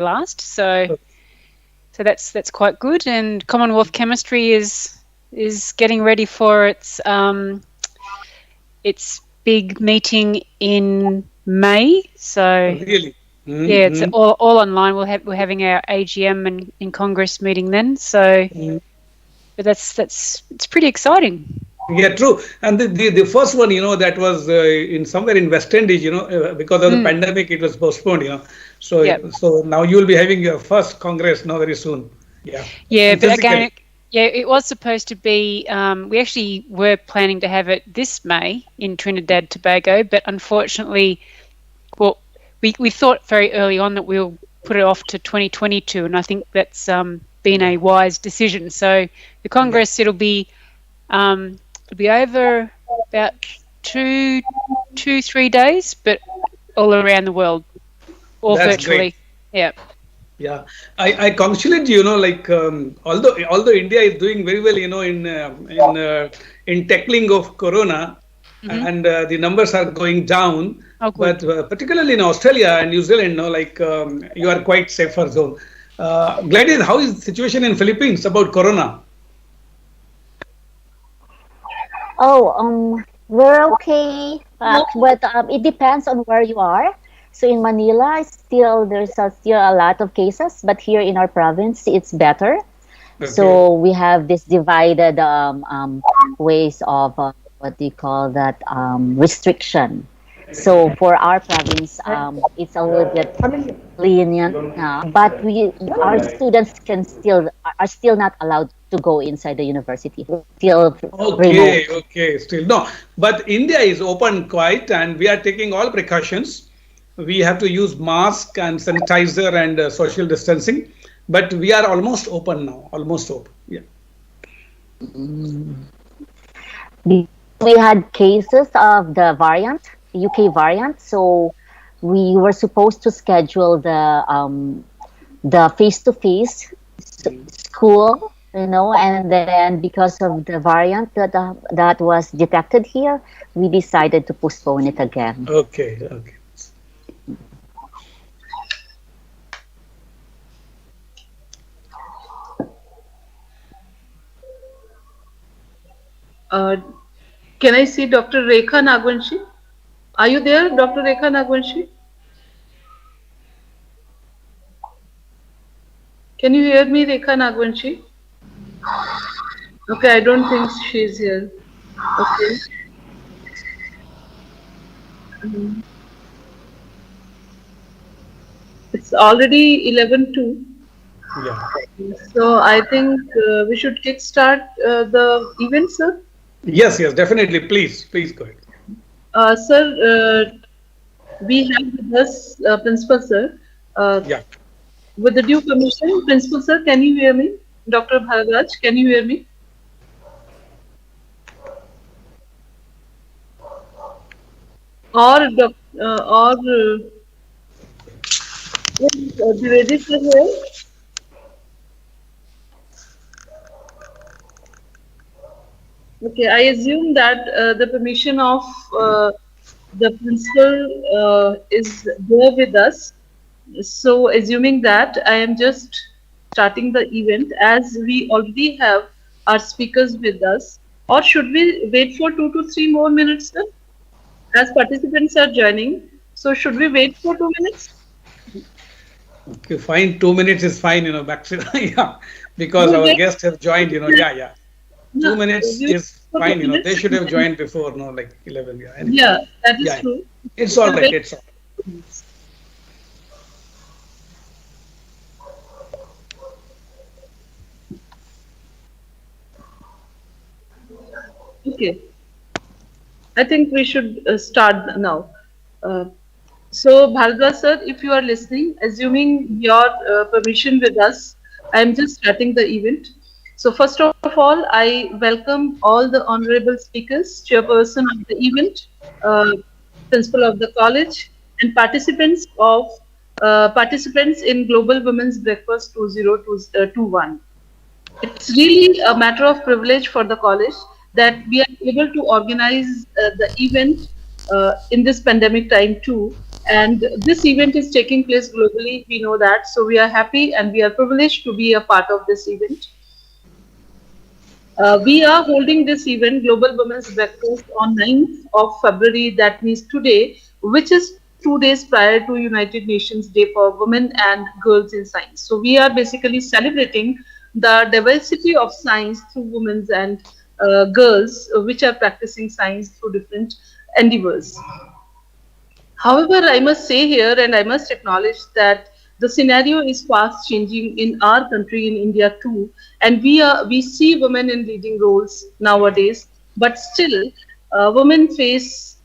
last. So that's quite good. And Commonwealth Chemistry is getting ready for its big meeting in May. So really. yeah, it's all online. We're having our AGM and in Congress meeting then. So, but it's pretty exciting. Yeah, true. And the first one, that was in somewhere in West Indies, because of the pandemic, it was postponed. So now you will be having your first Congress now very soon. Yeah. Yeah, And but physically. again, it was supposed to be. We actually were planning to have it this May in Trinidad Tobago, but unfortunately, well, we thought very early on that we'll put it off to 2022, and I think that's been a wise decision. So the Congress, it'll be over about 3 days, but all around the world, all That's virtually. great. Yeah. Yeah, I congratulate you. Although India is doing very well, in tackling of Corona, and the numbers are going down. Oh, good. But particularly in Australia and New Zealand, you are quite safer zone. Gladys, how is the situation in Philippines about Corona? We're okay, but it depends on where you are. So in Manila, there's still a lot of cases, but here in our province, it's better. Okay. So we have this divided ways of what do you call that, restriction. So for our province, it's a little bit lenient, but our students are still not allowed to go inside the university. Still Okay, remote. okay, still no. But India is open quite, and we are taking all precautions. We have to use mask and sanitizer and social distancing, but we are almost open now. Almost open. Yeah. We had cases of the UK variant, so we were supposed to schedule the face-to-face school, and then because of the variant that was detected here, we decided to postpone it again. Okay. Can I see Dr. Rekha Nagwanshi? Are you there, Dr. Rekha Nagwanshi? Can you hear me, Rekha Nagwanshi? Okay, I don't think she's here. Okay. It's already 11:02. Yeah. So I think we should kickstart the event, sir. Yes, definitely. Please go ahead. Sir, we have with us Principal Sir. Yeah. With the due permission, Principal Sir, can you hear me? Dr. Bhargava, can you hear me? Or Dwivedi sir here? Okay, I assume that the permission of the principal is there with us. So, assuming that, I am just starting the event as we already have our speakers with us. Or should we wait for 2 to 3 more minutes, sir? As participants are joining, so should we wait for 2 minutes? Okay, fine. 2 minutes is fine, maximum. Yeah, because our guests have joined, Yeah. 2 minutes is fine, They should have joined before, like 11. Yeah. Anyway. Yeah, that is true. It's all right. It's all right. Okay. I think we should start now. So, Bhargava sir, if you are listening, assuming your permission with us, I am just starting the event. So, first of all, I welcome all the honorable speakers, chairperson of the event, principal of the college, and participants in Global Women's Breakfast 2021. It's really a matter of privilege for the college that we are able to organize the event in this pandemic time too. And this event is taking place globally, we know that. So we are happy and we are privileged to be a part of this event. We are holding this event, Global Women's Breakfast, on 9th of February, that means today, which is 2 days prior to United Nations Day for Women and Girls in Science. So we are basically celebrating the diversity of science through women and girls which are practicing science through different endeavors. However, I must say here, and I must acknowledge that the scenario is fast changing in our country, in India too, and we see women in leading roles nowadays. But still, women face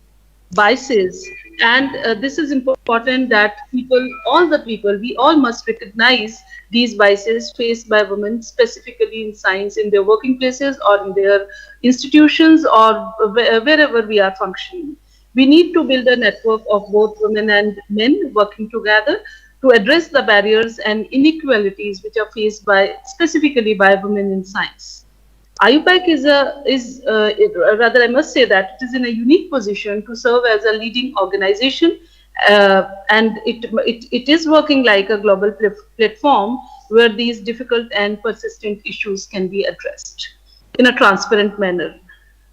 biases, and this is important that we all must recognize these biases faced by women, specifically in science, in their working places or in their institutions or wherever we are functioning. We need to build a network of both women and men working together to address the barriers and inequalities which are faced specifically by women in science. IUPAC rather, I must say that it is in a unique position to serve as a leading organization, and it is working like a global platform where these difficult and persistent issues can be addressed in a transparent manner.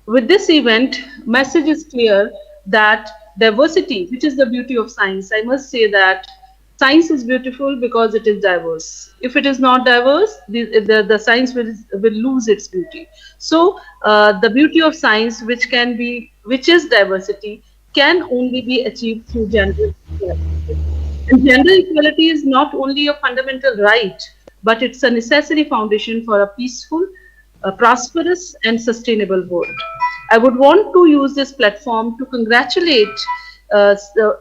With this event, message is clear that diversity, which is the beauty of science, I must say that science is beautiful because it is diverse. If it is not diverse, the science will lose its beauty. So the beauty of science, which is diversity, can only be achieved through gender equality. And gender equality is not only a fundamental right, but it's a necessary foundation for a peaceful, prosperous, and sustainable world. I would want to use this platform to congratulate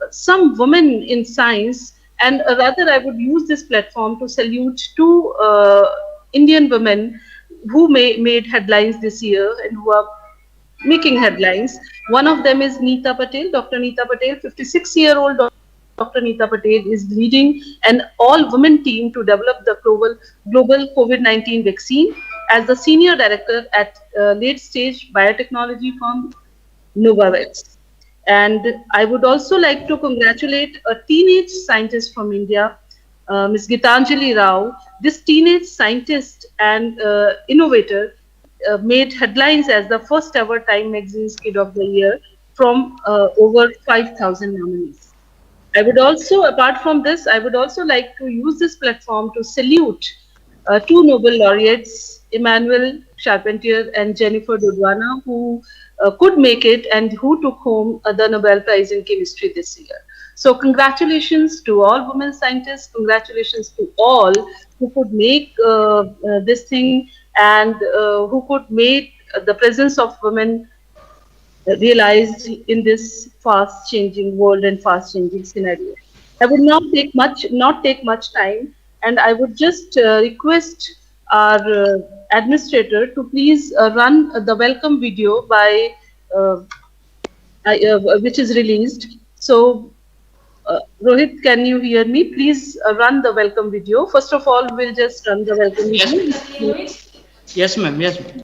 some women in science, and rather I would use this platform to salute two Indian women who made headlines this year and who are making headlines. One of them is Neeta Patel, Dr. Neeta Patel, 56-year-old Dr. Neeta Patel is leading an all-women team to develop the global COVID-19 vaccine as the senior director at late-stage biotechnology firm Nobel. And I would also like to congratulate a teenage scientist from India, Ms. Gitanjali Rao. This teenage scientist and innovator made headlines as the first ever Time Magazine's Kid of the Year from over 5,000 nominees. I would also, apart from this, I would also like to use this platform to salute two Nobel laureates, Emmanuel, Charpentier, and Jennifer Dudwana, who could make it and who took home the Nobel Prize in Chemistry this year. So congratulations to all women scientists, congratulations to all who could make this thing and who could make the presence of women realized in this fast changing world and fast changing scenario. I would not take much time, and I would just request our administrator to please run the welcome video by which is released. So Rohit, can you hear me? Please run the welcome video. First of all, we'll just run the welcome video. Yes, ma'am. Yes, ma'am.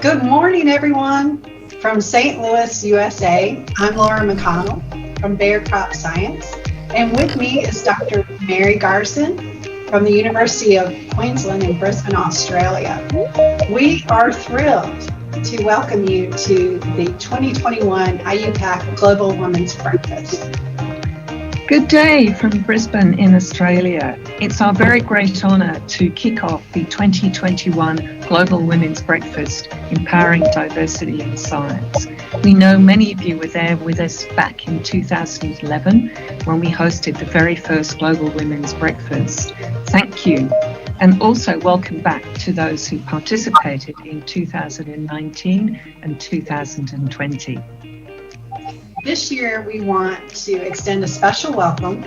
Good morning, everyone. From St. Louis, USA, I'm Laura McConnell from Bayer Crop Science, and with me is Dr. Mary Garson from the University of Queensland in Brisbane, Australia. We are thrilled to welcome you to the 2021 IUPAC Global Women's Breakfast. Good day from Brisbane in Australia. It's our very great honour to kick off the 2021 Global Women's Breakfast, Empowering Diversity in Science. We know many of you were there with us back in 2011 when we hosted the very first Global Women's Breakfast. Thank you. And also welcome back to those who participated in 2019 and 2020. This year, we want to extend a special welcome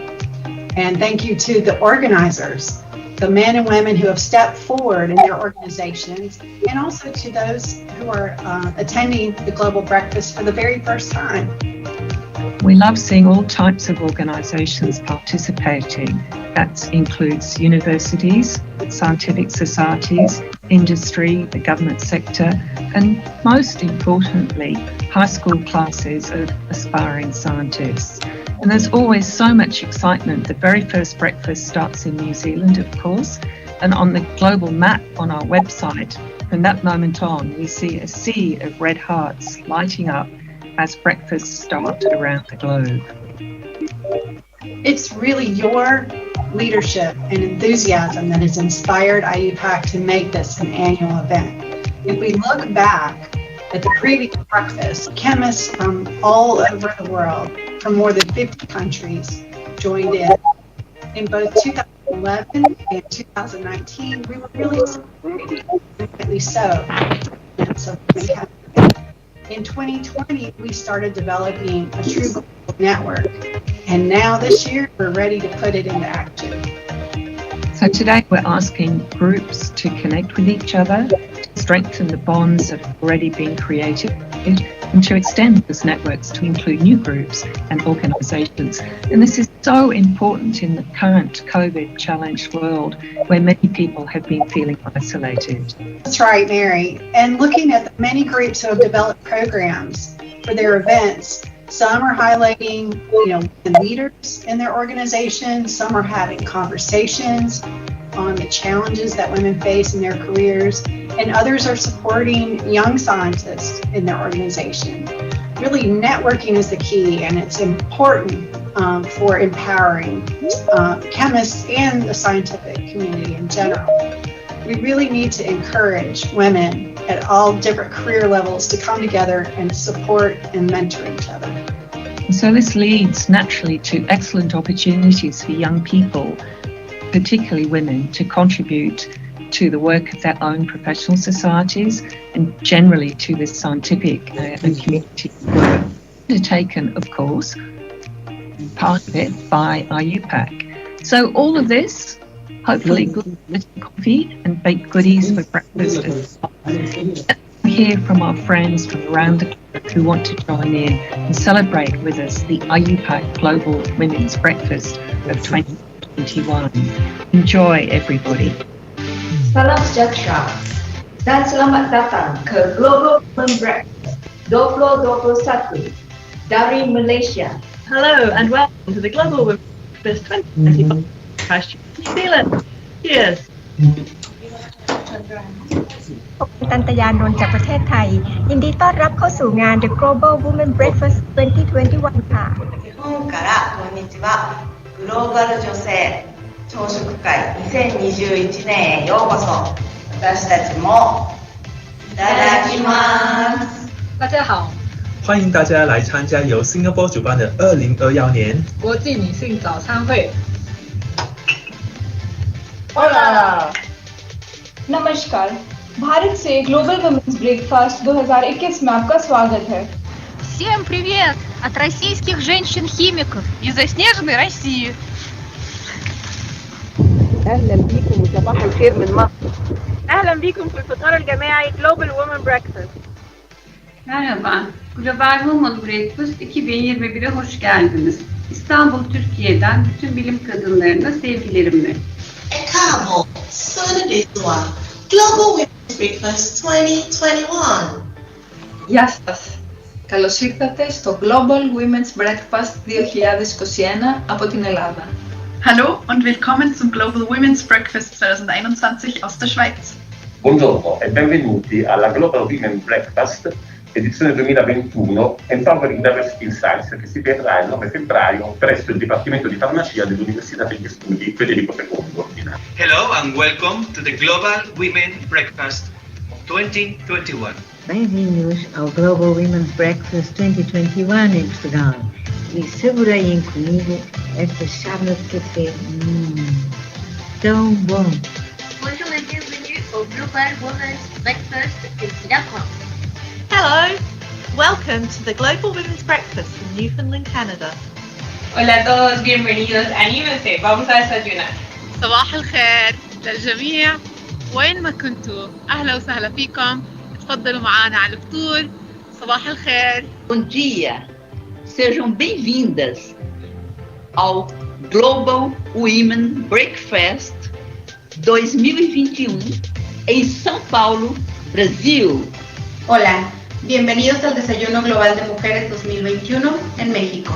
and thank you to the organizers, the men and women who have stepped forward in their organizations, and also to those who are attending the Global Breakfast for the very first time. We love seeing all types of organisations participating. That includes universities, scientific societies, industry, the government sector, and most importantly, high school classes of aspiring scientists. And there's always so much excitement. The very first breakfast starts in New Zealand, of course, and on the global map on our website, from that moment on, we see a sea of red hearts lighting up as breakfasts start around the globe. It's really your leadership and enthusiasm that has inspired IUPAC to make this an annual event. If we look back at the previous breakfast, chemists from all over the world, from more than 50 countries, joined in both 2011 and 2019. We were really celebrating, rightly so. In 2020, we started developing a true global network, and now this year we're ready to put it into action. So today we're asking groups to connect with each other, to strengthen the bonds that have already been created, and to extend those networks to include new groups and organisations. And this is so important in the current COVID-challenged world where many people have been feeling isolated. That's right, Mary. And looking at the many groups who have developed programs for their events, some are highlighting, the leaders in their organization, some are having conversations on the challenges that women face in their careers, and others are supporting young scientists in their organization. Really, networking is the key, and it's important for empowering chemists and the scientific community in general. We really need to encourage women at all different career levels to come together and support and mentor each other. So this leads naturally to excellent opportunities for young people, particularly women, to contribute to the work of their own professional societies and generally to this scientific and community work. Undertaken, of course, part of it by IUPAC. So all of this, hopefully good coffee and baked goodies for breakfast as well. We hear from our friends from around the globe who want to join in and celebrate with us the IUPAC Global Women's Breakfast of 2021. Enjoy, everybody. Salam sejahtera dan selamat datang ke Global Women Breakfast 2021 dari Malaysia. Hello and welcome to the Global Women Breakfast 2021 New Zealand. Cheers. ตันตยานนท์จากประเทศไทยยินดีต้อนรับเข้าสู่งาน The Global Women Breakfast 2021 ค่ะ日本からこんにちは。グローバル女性朝食会2021年へようこそ。私たちもいただきます。大家好，欢迎大家来参加由 Singapore 主办的2021年国际女性早餐会。Hola! नमस्कार, भारत से global women's breakfast 2021 में आपका स्वागत है. Всем привет от российских женщин-химиков из заснеженной России. أهلا بكم وصباح الخير من مصر. أهلا بكم في الفطار الجماعي Global Women Breakfast. Merhaba, Global Women Breakfast 2021'e hoş geldiniz. İstanbul, Türkiye'den bütün bilim kadınlarına sevgilerimle. Káàbọ̀ sórí ètò wa Global Women's Breakfast 2021. Γεια σας. Καλώς ήρθατε στο Global Women's Breakfast 2021 από την Ελλάδα. Hallo und willkommen zum Global Women's Breakfast 2021 aus der Schweiz. Buongiorno e benvenuti alla Global Women's Breakfast edizione 2021 Empowering Diversity in Science che si terrà il 9 febbraio presso il Dipartimento di Farmacia dell'Università degli Studi Federico II. Hello and welcome to the Global Women Breakfast 2021. Bem-vindos ao Global Women's Breakfast 2021 em Portugal. E segurem comigo esta chávena de café. Tão bom! Bonjour et bienvenue au Global Women's Breakfast in Singapore. Hello, Welcome to the Global Women's Breakfast in Newfoundland, Canada. Hola a todos, bienvenidos. Anímense, vamos a desayunar. صباح الخير للجميع وين ما كنتوا، أهلا وسهلا فيكم. تفضلوا معنا على الفطور. صباح الخير. Bom dia. Sejam bem-vindas ao Global Women Breakfast 2021 em São Paulo, Brasil. Hola, bienvenidos al Desayuno Global de Mujeres 2021 en México.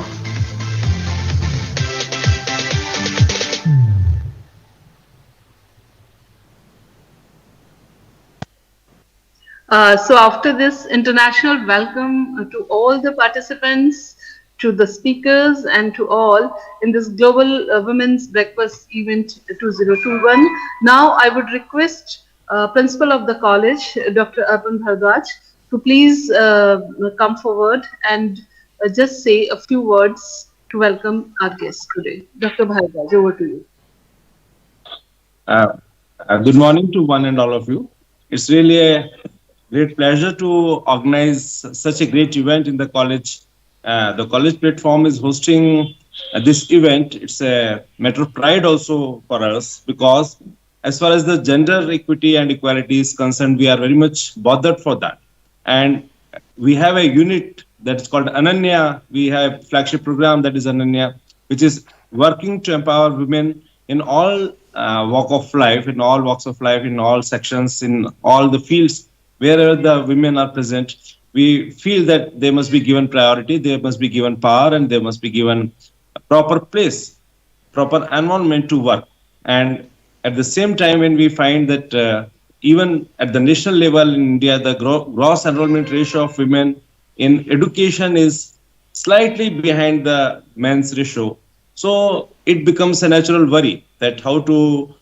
So after this international welcome to all the participants, to the speakers and to all in this Global Women's Breakfast Event 2021, now I would request Principal of the College, Dr. Arpan Bhardwaj, to please come forward and just say a few words to welcome our guests today. Dr. Bhardwaj, over to you. Good morning to one and all of you. It's really a great pleasure to organize such a great event in the college. The college platform is hosting this event. It's a matter of pride also for us, because as far as the gender equity and equality is concerned, we are very much bothered for that. And we have a unit that is called Ananya. We have a flagship program that is Ananya, which is working to empower women in all walks of life, in all sections, in all the fields. Wherever the women are present, we feel that they must be given priority, they must be given power, and they must be given a proper place, proper environment to work. And at the same time, when we find that even at the national level in India, the gross enrollment ratio of women in education is slightly behind the men's ratio. So it becomes a natural worry that how to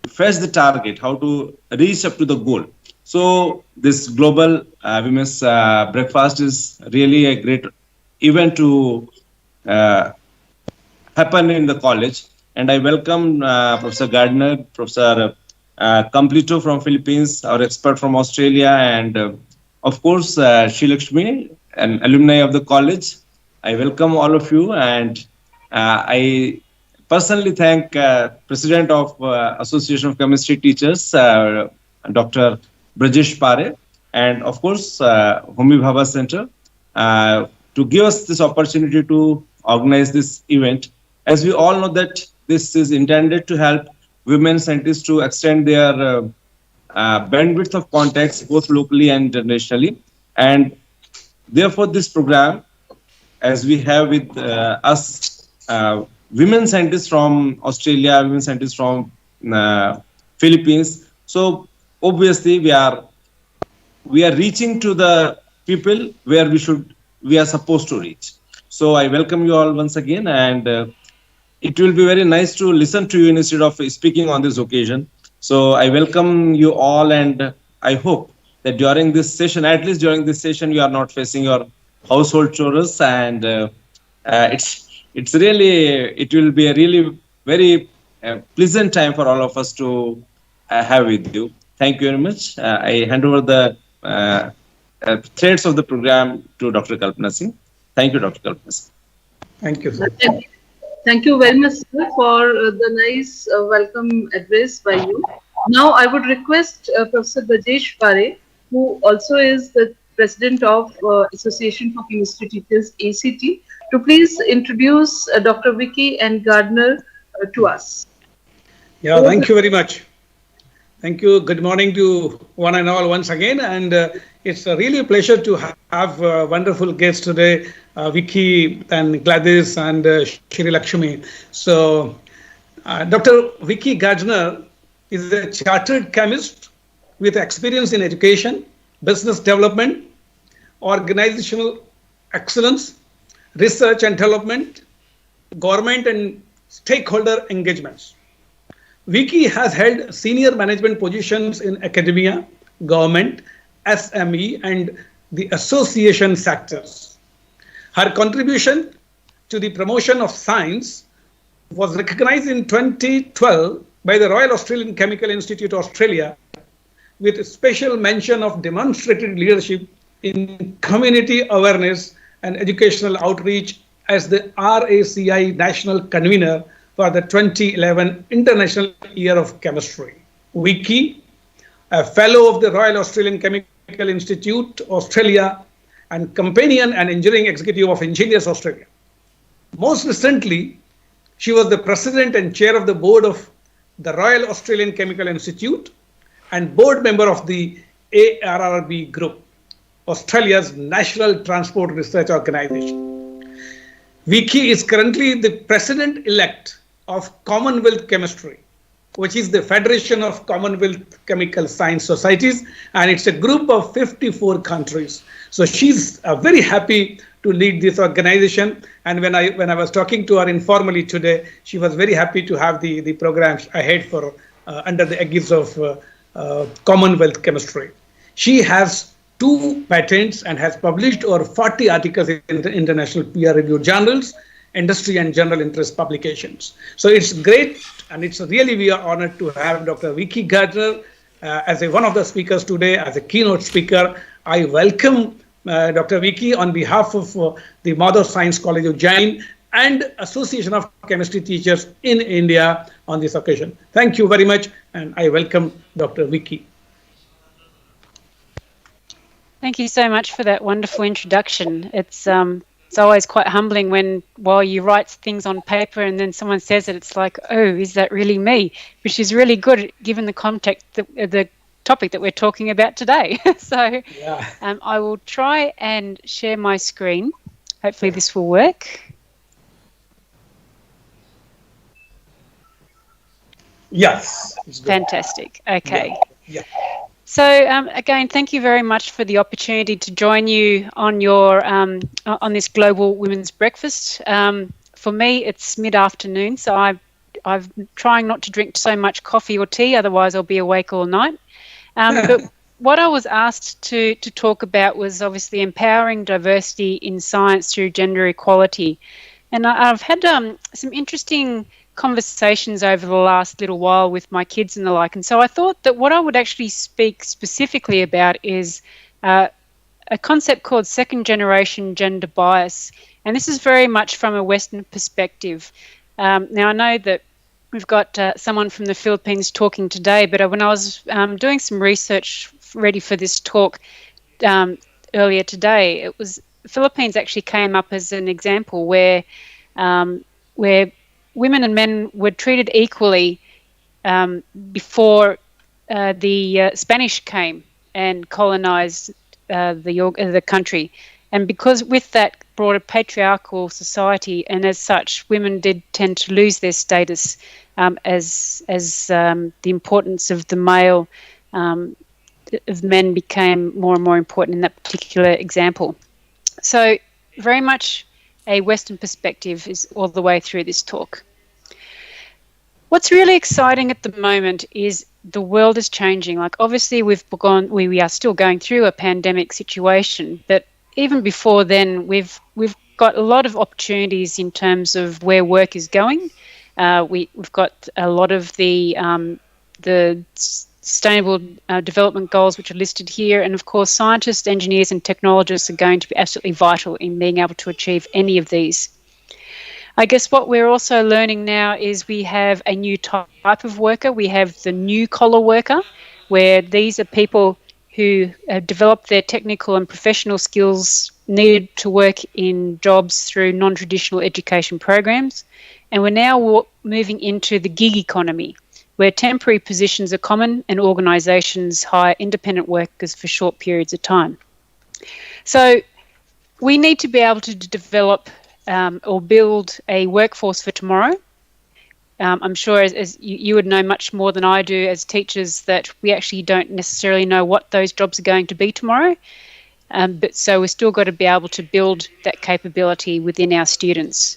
fetch the target, how to reach up to the goal. So this Global Women's Breakfast is really a great event to happen in the college. And I welcome Professor Garchner, Professor Completo from Philippines, our expert from Australia, and of course, Shilakshmi, an alumni of the college. I welcome all of you, and I personally thank President of Association of Chemistry Teachers, Dr. Brajesh Pare, and of course, Homi Bhabha Center, to give us this opportunity to organize this event. As we all know that this is intended to help women scientists to extend their bandwidth of contacts, both locally and internationally. And therefore, this program, as we have with us, women scientists from Australia, women scientists from Philippines. So obviously we are reaching to the people where we are supposed to reach. So I welcome you all once again, and it will be very nice to listen to you instead of speaking on this occasion. So I welcome you all, and I hope that during this session, at least during this session, you are not facing your household chores, and it will be a really very pleasant time for all of us to have with you. Thank you very much. I hand over the threads of the program to Dr. Kalpana Singh. Thank you, Dr. Kalpana Singh. Thank you, sir. Thank you very much, sir, for the nice welcome address by you. Now I would request Professor Brajesh Pare, who also is the President of Association for Chemistry Teachers, ACT, to please introduce Dr. Vicky and Garchner to us. Yeah, thank you very much. Thank you. Good morning to one and all once again. And it's really a pleasure to have wonderful guests today, Vicky and Gladys and Shri Lakshmi. So Dr. Vicky Garchner is a chartered chemist with experience in education, business development, organizational excellence, research and development, government and stakeholder engagements. Vicky has held senior management positions in academia, government, SME, and the association sectors. Her contribution to the promotion of science was recognized in 2012 by the Royal Australian Chemical Institute Australia with special mention of demonstrated leadership in community awareness and educational outreach as the RACI National Convener for the 2011 International Year of Chemistry. Vicky, a Fellow of the Royal Australian Chemical Institute, Australia, and Companion and Engineering Executive of Engineers Australia. Most recently, she was the President and Chair of the Board of the Royal Australian Chemical Institute and Board Member of the ARRB Group, Australia's National Transport Research Organisation. Vicky is currently the President-elect of Commonwealth Chemistry, which is the Federation of Commonwealth Chemical Science Societies, and it's a group of 54 countries. So she's very happy to lead this organization. And when I was talking to her informally today, she was very happy to have the programs ahead for under the aegis of Commonwealth Chemistry. She has 2 patents and has published over 40 articles in the international peer-reviewed journals, industry and general interest publications. So it's great, and it's really, we are honored to have Dr. Vicky Garchner as one of the speakers today, as a keynote speaker. I welcome Dr. Vicky on behalf of the Mother Science College of Jain and Association of Chemistry Teachers in India on this occasion. Thank you very much, and I welcome Dr. Vicky. Thank you so much for that wonderful introduction. It's always quite humbling while you write things on paper and then someone says it, it's like, oh, is that really me? Which is really good given the context, the topic that we're talking about today. So yeah. I will try and share my screen. Hopefully this will work. Yes. Fantastic. Okay. Yeah. So again, thank you very much for the opportunity to join you on your on this Global Women's Breakfast. For me, it's mid-afternoon, so I'm trying not to drink so much coffee or tea, otherwise I'll be awake all night. But what I was asked to talk about was obviously empowering diversity in science through gender equality. And I've had some interesting conversations over the last little while with my kids and the like, and so I thought that what I would actually speak specifically about is a concept called second generation gender bias, and this is very much from a Western perspective. Now I know that we've got someone from the Philippines talking today, but when I was doing some research ready for this talk earlier today, it was the Philippines actually came up as an example where women and men were treated equally before the Spanish came and colonized the country. And because with that brought a patriarchal society, and as such, women did tend to lose their status as the importance of the male of men became more and more important in that particular example. So very much a Western perspective is all the way through this talk. What's really exciting at the moment is the world is changing. Like obviously we are still going through a pandemic situation, but even before then we've got a lot of opportunities in terms of where work is going. We've got a lot of the sustainable development goals which are listed here, and of course scientists, engineers and technologists are going to be absolutely vital in being able to achieve any of these. I guess what we're also learning now is we have a new type of worker. We have the new collar worker, where these are people who have developed their technical and professional skills needed to work in jobs through non-traditional education programs. And we're now moving into the gig economy, where temporary positions are common and organisations hire independent workers for short periods of time. So we need to be able to develop or build a workforce for tomorrow. I'm sure as you would know much more than I do as teachers that we actually don't necessarily know what those jobs are going to be tomorrow. But so we've still got to be able to build that capability within our students.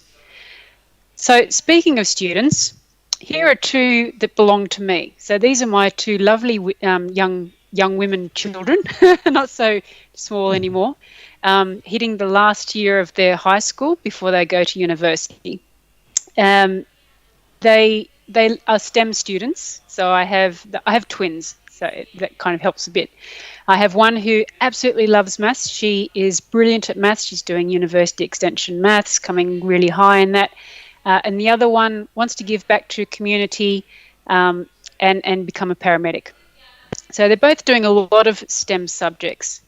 So speaking of students, here are 2 that belong to me. So these are my 2 lovely young women children, not so small anymore, hitting the last year of their high school before they go to university. They are STEM students. So I have twins. So that kind of helps a bit. I have one who absolutely loves maths. She is brilliant at maths. She's doing university extension maths, coming really high in that. And the other one wants to give back to community and become a paramedic. So they're both doing a lot of STEM subjects.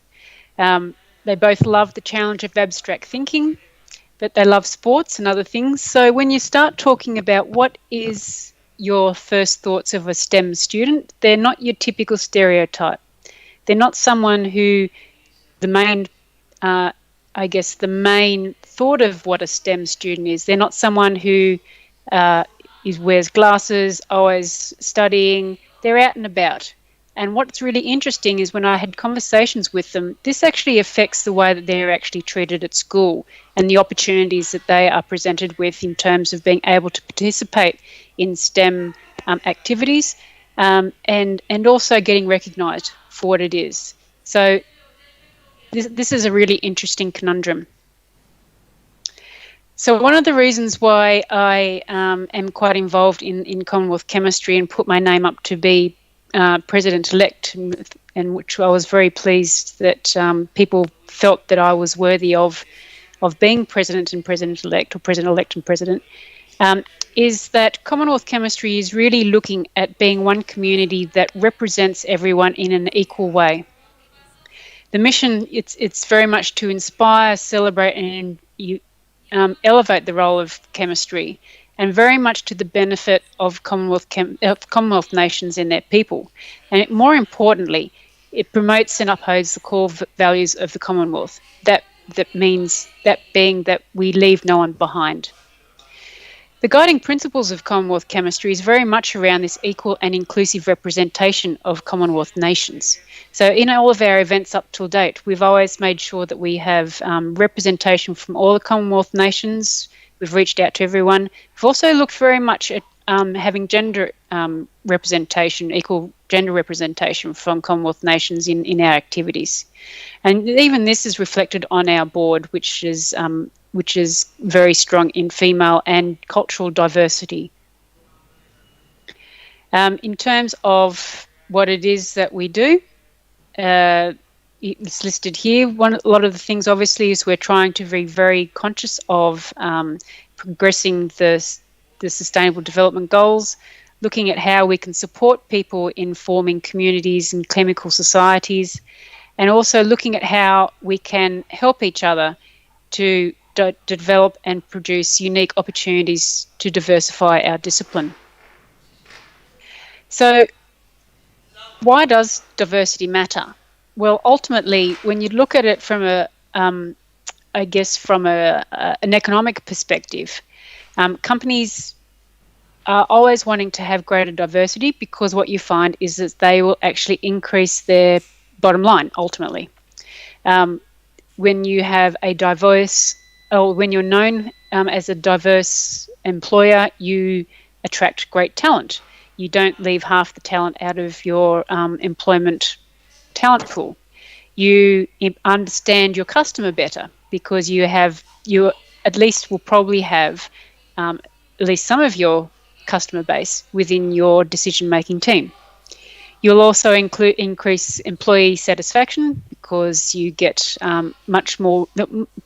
They both love the challenge of abstract thinking, but they love sports and other things. So when you start talking about what is your first thoughts of a STEM student, they're not your typical stereotype. They're not someone who the main thought of what a STEM student is. They're not someone who wears glasses, always studying. They're out and about. And what's really interesting is when I had conversations with them, this actually affects the way that they're actually treated at school and the opportunities that they are presented with in terms of being able to participate in STEM activities and also getting recognised for what it is. So this is a really interesting conundrum. So one of the reasons why I am quite involved in Commonwealth Chemistry and put my name up to be President-elect, and which I was very pleased that people felt that I was worthy of being President and President-elect, or President-elect and President, is that Commonwealth Chemistry is really looking at being one community that represents everyone in an equal way. The mission, it's very much to inspire, celebrate and elevate the role of chemistry, and very much to the benefit of Commonwealth nations and their people. And more importantly, it promotes and upholds the core values of the Commonwealth. That means that being that we leave no one behind. The guiding principles of Commonwealth Chemistry is very much around this equal and inclusive representation of Commonwealth nations. So in all of our events up till date, we've always made sure that we have representation from all the Commonwealth nations. We've reached out to everyone. We've also looked very much at having gender representation, equal gender representation from Commonwealth nations in our activities. And even this is reflected on our board, which is very strong in female and cultural diversity. In terms of what it is that we do, it's listed here. A lot of the things, obviously, is we're trying to be very conscious of progressing the Sustainable Development Goals, looking at how we can support people in forming communities and chemical societies, and also looking at how we can help each other to develop and produce unique opportunities to diversify our discipline. So why does diversity matter? Well, ultimately, when you look at it from an economic perspective, companies are always wanting to have greater diversity because what you find is that they will actually increase their bottom line, ultimately. When you have a diverse, or when you're known as a diverse employer, you attract great talent. You don't leave half the talent out of your employment talent pool. You understand your customer better because you at least will probably have at least some of your customer base within your decision-making team. You'll also increase employee satisfaction because you get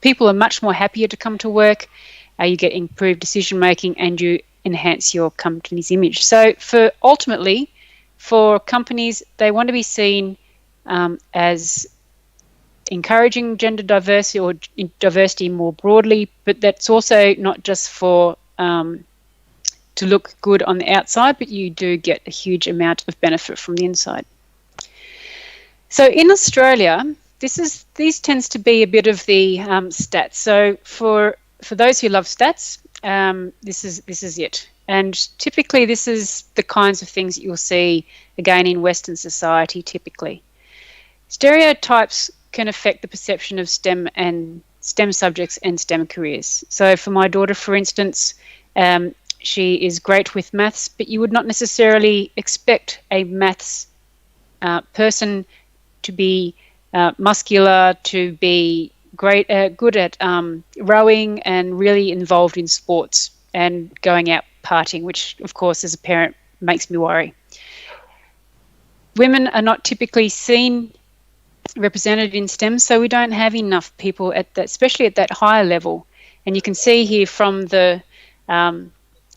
people are much more happier to come to work, you get improved decision-making, and you enhance your company's image. So ultimately, for companies, they want to be seen as encouraging gender diversity or diversity more broadly, but that's also not just for to look good on the outside, but you do get a huge amount of benefit from the inside. So in Australia, these tends to be a bit of the stats. So for those who love stats, this is it. And typically this is the kinds of things that you'll see again in Western society typically. Stereotypes can affect the perception of STEM subjects and STEM careers. So for my daughter, for instance, she is great with maths, but you would not necessarily expect a maths person to be muscular, to be good at rowing and really involved in sports and going out partying, which of course as a parent makes me worry. Women are not typically seen represented in STEM, so we don't have enough people at that, especially at that higher level. And you can see here from the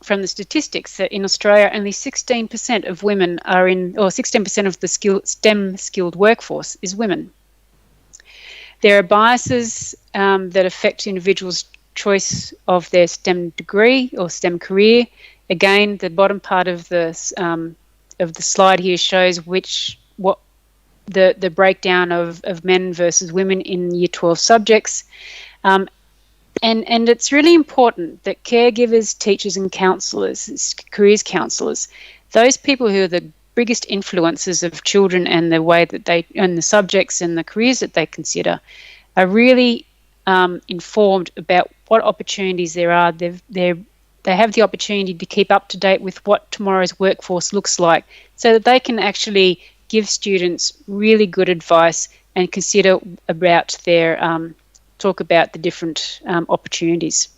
statistics that in Australia, only 16% of women are in, or 16% of the STEM skilled workforce is women. There are biases that affect individuals' choice of their STEM degree or STEM career. Again, the bottom part of the slide here shows what the breakdown of men versus women in Year 12 subjects. And it's really important that caregivers, teachers and counsellors, careers counsellors, those people who are the biggest influences of children and the way that they, and the subjects and the careers that they consider, are really informed about what opportunities there are. They have the opportunity to keep up to date with what tomorrow's workforce looks like, so that they can actually give students really good advice and consider about their talk about the different opportunities.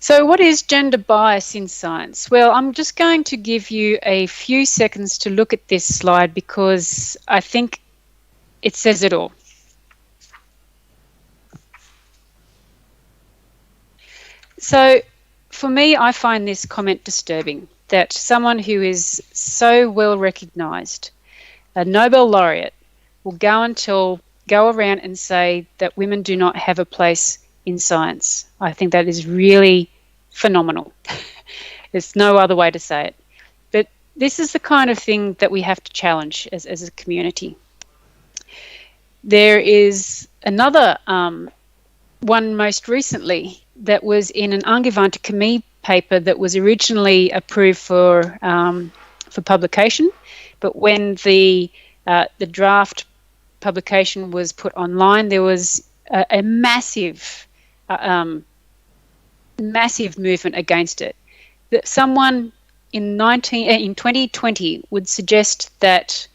So what is gender bias in science? Well, I'm just going to give you a few seconds to look at this slide because I think it says it all. So for me, I find this comment disturbing, that someone who is so well recognised, a Nobel laureate, will go around and say that women do not have a place in science. I think that is really phenomenal. There's no other way to say it. But this is the kind of thing that we have to challenge as a community. There is another one most recently that was in an Angewandte Chemie paper that was originally approved for publication, but when the draft publication was put online, there was a massive movement against it. That someone in 2020 would suggest that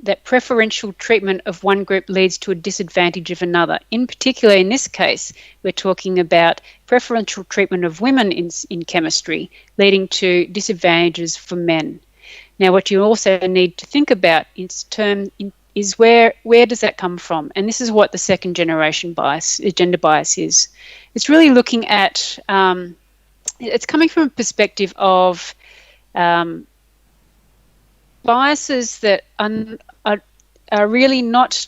that preferential treatment of one group leads to a disadvantage of another. In particular, in this case, we're talking about preferential treatment of women in chemistry leading to disadvantages for men. Now, what you also need to think about is where does that come from? And this is what the second generation bias, gender bias is. It's really looking at, it's coming from a perspective of biases that are really not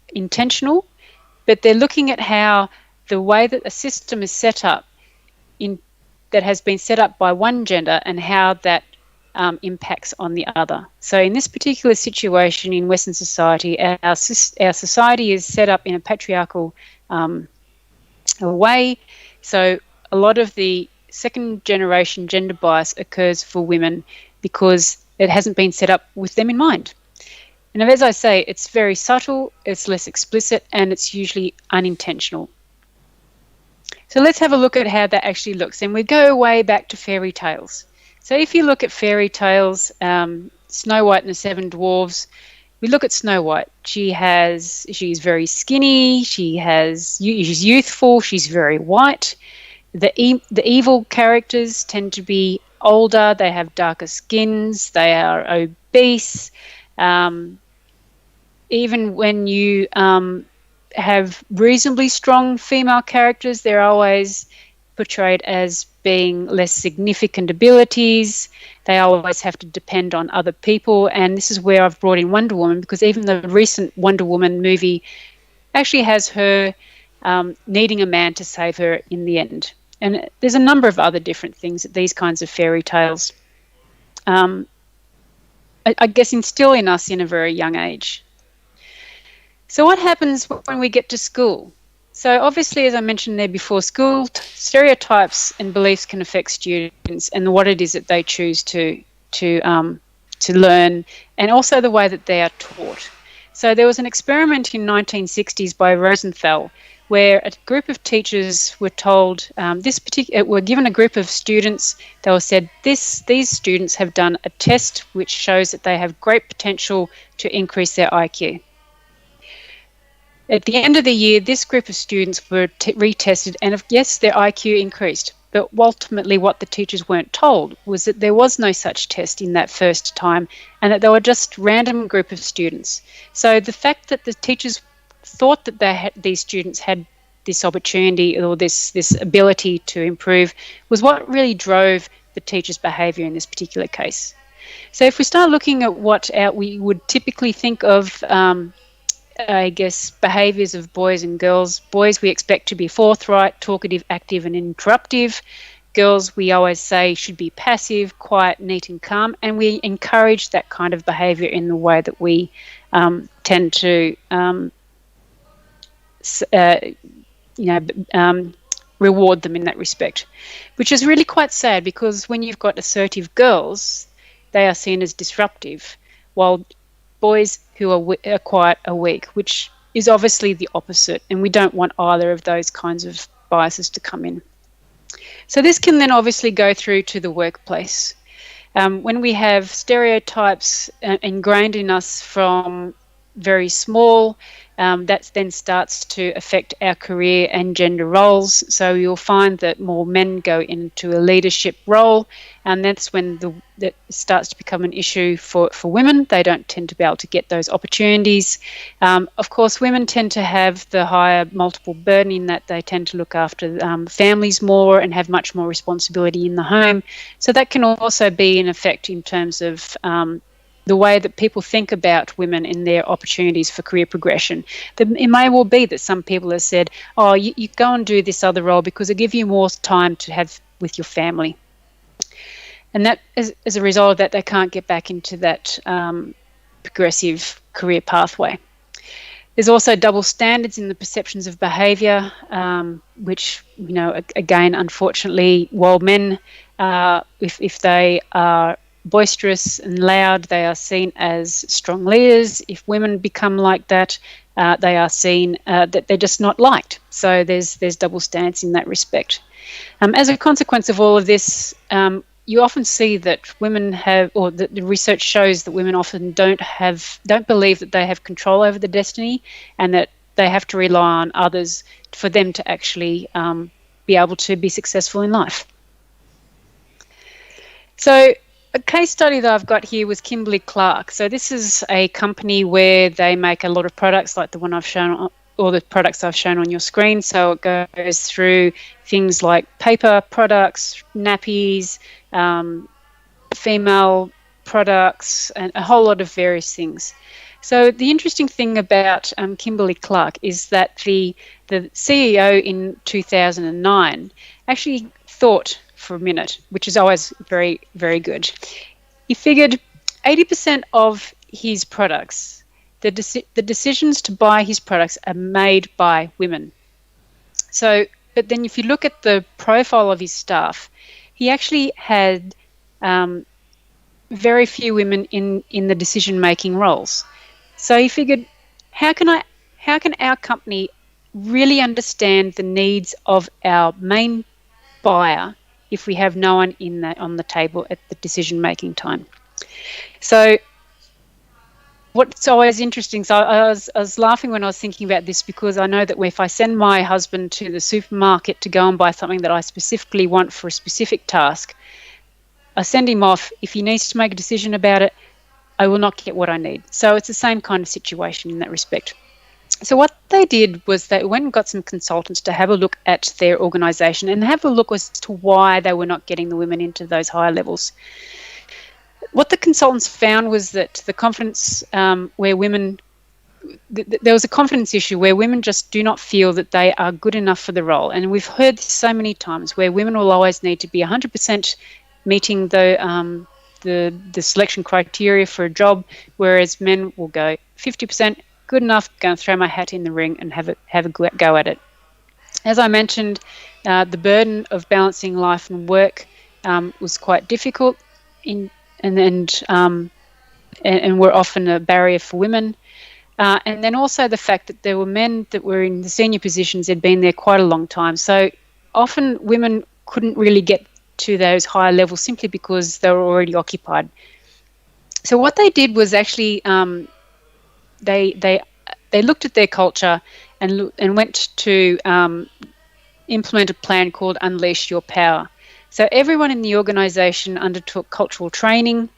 intentional, but they're looking at how the way that a system is set up that has been set up by one gender and how that impacts on the other. So in this particular situation in Western society, our society is set up in a patriarchal way. So a lot of the second generation gender bias occurs for women because it hasn't been set up with them in mind. And as I say, it's very subtle, it's less explicit, and it's usually unintentional. So let's have a look at how that actually looks. And we go way back to fairy tales. So if you look at fairy tales, Snow White and the Seven Dwarfs, we look at Snow White. She's very skinny, she's youthful, she's very white. The evil characters tend to be older, they have darker skins, they are obese. Even when you have reasonably strong female characters, they're always portrayed as being less significant abilities. They always have to depend on other people. And this is where I've brought in Wonder Woman, because even the recent Wonder Woman movie actually has her needing a man to save her in the end. And there's a number of other different things that these kinds of fairy tales, I guess, instill in us in a very young age. So what happens when we get to school? So obviously, as I mentioned there before, school stereotypes and beliefs can affect students and what it is that they choose to learn, and also the way that they are taught. So there was an experiment in 1960s by Rosenthal where a group of teachers were told, were given a group of students. They were said, these students have done a test which shows that they have great potential to increase their IQ. At the end of the year, this group of students were retested, and yes, their IQ increased. But ultimately what the teachers weren't told was that there was no such test in that first time, and that they were just random group of students. So the fact that the teachers thought that these students had this opportunity or this ability to improve was what really drove the teacher's behaviour in this particular case. So if we start looking at what we would typically think of, I guess, behaviours of boys and girls. Boys we expect to be forthright, talkative, active and interruptive. Girls we always say should be passive, quiet, neat and calm, and we encourage that kind of behaviour in the way that we tend to reward them in that respect, which is really quite sad, because when you've got assertive girls, they are seen as disruptive, while boys who are quiet are weak, which is obviously the opposite, and we don't want either of those kinds of biases to come in. So this can then obviously go through to the workplace. When we have stereotypes ingrained in us from very small, that then starts to affect our career and gender roles. So you'll find that more men go into a leadership role, and that's when that starts to become an issue for women. They don't tend to be able to get those opportunities. Of course, women tend to have the higher multiple burden in that they tend to look after families more and have much more responsibility in the home. So that can also be an effect in terms of the way that people think about women and their opportunities for career progression. It may well be that some people have said, oh, you go and do this other role because it'll give you more time to have with your family. And that, as a result of that, they can't get back into that progressive career pathway. There's also double standards in the perceptions of behaviour, which, again, unfortunately, while men, if they are boisterous and loud, they are seen as strong leaders. If women become like that, they are seen that they're just not liked. So there's double standards in that respect. As a consequence of all of this, you often see that women have, or the research shows that women often don't believe that they have control over their destiny, and that they have to rely on others for them to actually be able to be successful in life. So a case study that I've got here was Kimberly Clark. So this is a company where they make a lot of products like the one I've shown, or the products I've shown on your screen. So it goes through things like paper products, nappies, female products, and a whole lot of various things. So the interesting thing about Kimberly Clark is that the CEO in 2009 actually thought for a minute, which is always very, very good. He figured 80% of his products, the decisions to buy his products are made by women. So, but then if you look at the profile of his staff, he actually had very few women in the decision-making roles. So he figured, how can our company really understand the needs of our main buyer if we have no one on the table at the decision-making time? So what's always interesting, so I was laughing when I was thinking about this, because I know that if I send my husband to the supermarket to go and buy something that I specifically want for a specific task, I send him off. If he needs to make a decision about it, I will not get what I need. So it's the same kind of situation in that respect. So what they did was they went and got some consultants to have a look at their organisation and have a look as to why they were not getting the women into those higher levels. What the consultants found was that the confidence where women, there was a confidence issue where women just do not feel that they are good enough for the role. And we've heard this so many times, where women will always need to be 100% meeting the selection criteria for a job, whereas men will go 50%, good enough, go and throw my hat in the ring and have a go at it. As I mentioned, the burden of balancing life and work was quite difficult, and were often a barrier for women. And then also the fact that there were men that were in the senior positions, had been there quite a long time. So often women couldn't really get to those higher levels simply because they were already occupied. So what they did was actually they looked at their culture and went to implement a plan called Unleash Your Power. So everyone in the organisation undertook cultural training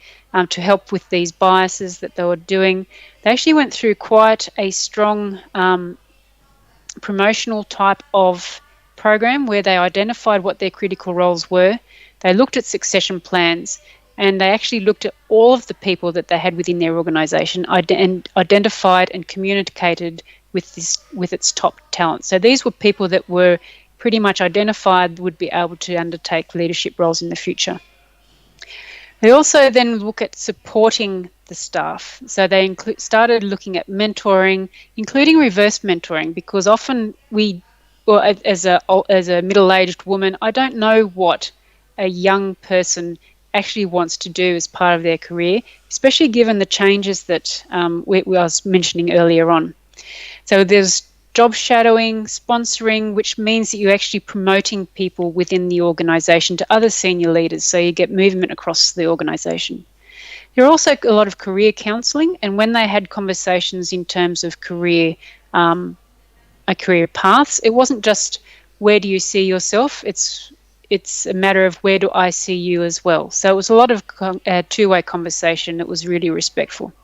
to help with these biases that they were doing. They actually went through quite a strong promotional type of program where they identified what their critical roles were. They looked at succession plans, and they actually looked at all of the people that they had within their organisation and identified and communicated with its top talent. So these were people that were pretty much identified would be able to undertake leadership roles in the future. They also then look at supporting the staff. So they started looking at mentoring, including reverse mentoring, because often as a middle-aged woman, I don't know what a young person actually wants to do as part of their career, especially given the changes that I was mentioning earlier on. So there's job shadowing, sponsoring, which means that you're actually promoting people within the organisation to other senior leaders, so you get movement across the organisation. There are also a lot of career counselling, and when they had conversations in terms of career paths, it wasn't just where do you see yourself, it's a matter of where do I see you as well. So it was a lot of two-way conversation that was really respectful.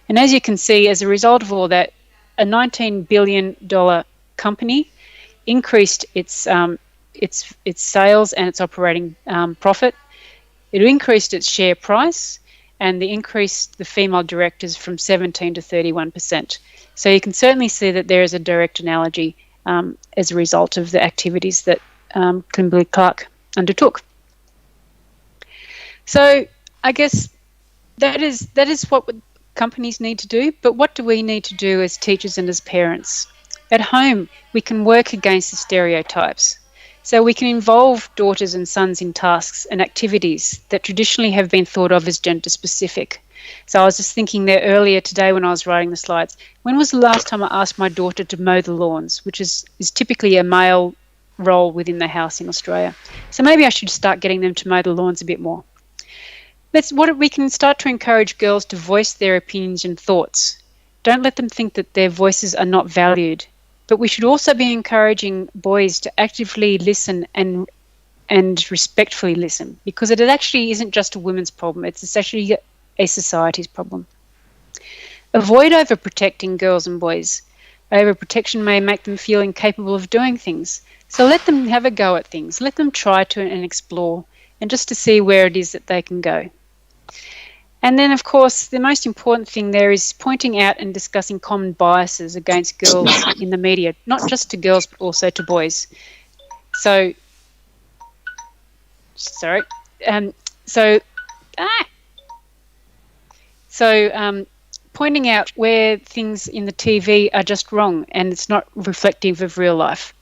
And as you can see, as a result of all that, a $19 billion company increased its sales and its operating profit. It increased its share price, and they increased the female directors from 17 to 31%. So you can certainly see that there is a direct analogy as a result of the activities that Kimberly Clark undertook. So I guess that is what companies need to do, but what do we need to do as teachers and as parents? At home, we can work against the stereotypes. So we can involve daughters and sons in tasks and activities that traditionally have been thought of as gender specific. So I was just thinking there earlier today when I was writing the slides, when was the last time I asked my daughter to mow the lawns, which is typically a male role within the house in Australia. So maybe I should start getting them to mow the lawns a bit more. We can start to encourage girls to voice their opinions and thoughts. Don't let them think that their voices are not valued. But we should also be encouraging boys to actively listen and respectfully listen, because it actually isn't just a women's problem, it's actually a society's problem. Avoid overprotecting girls and boys. Overprotection may make them feel incapable of doing things. So let them have a go at things. Let them try to and explore, and just to see where it is that they can go. And then, of course, the most important thing there is pointing out and discussing common biases against girls in the media, not just to girls, but also to boys. So pointing out where things in the TV are just wrong and it's not reflective of real life.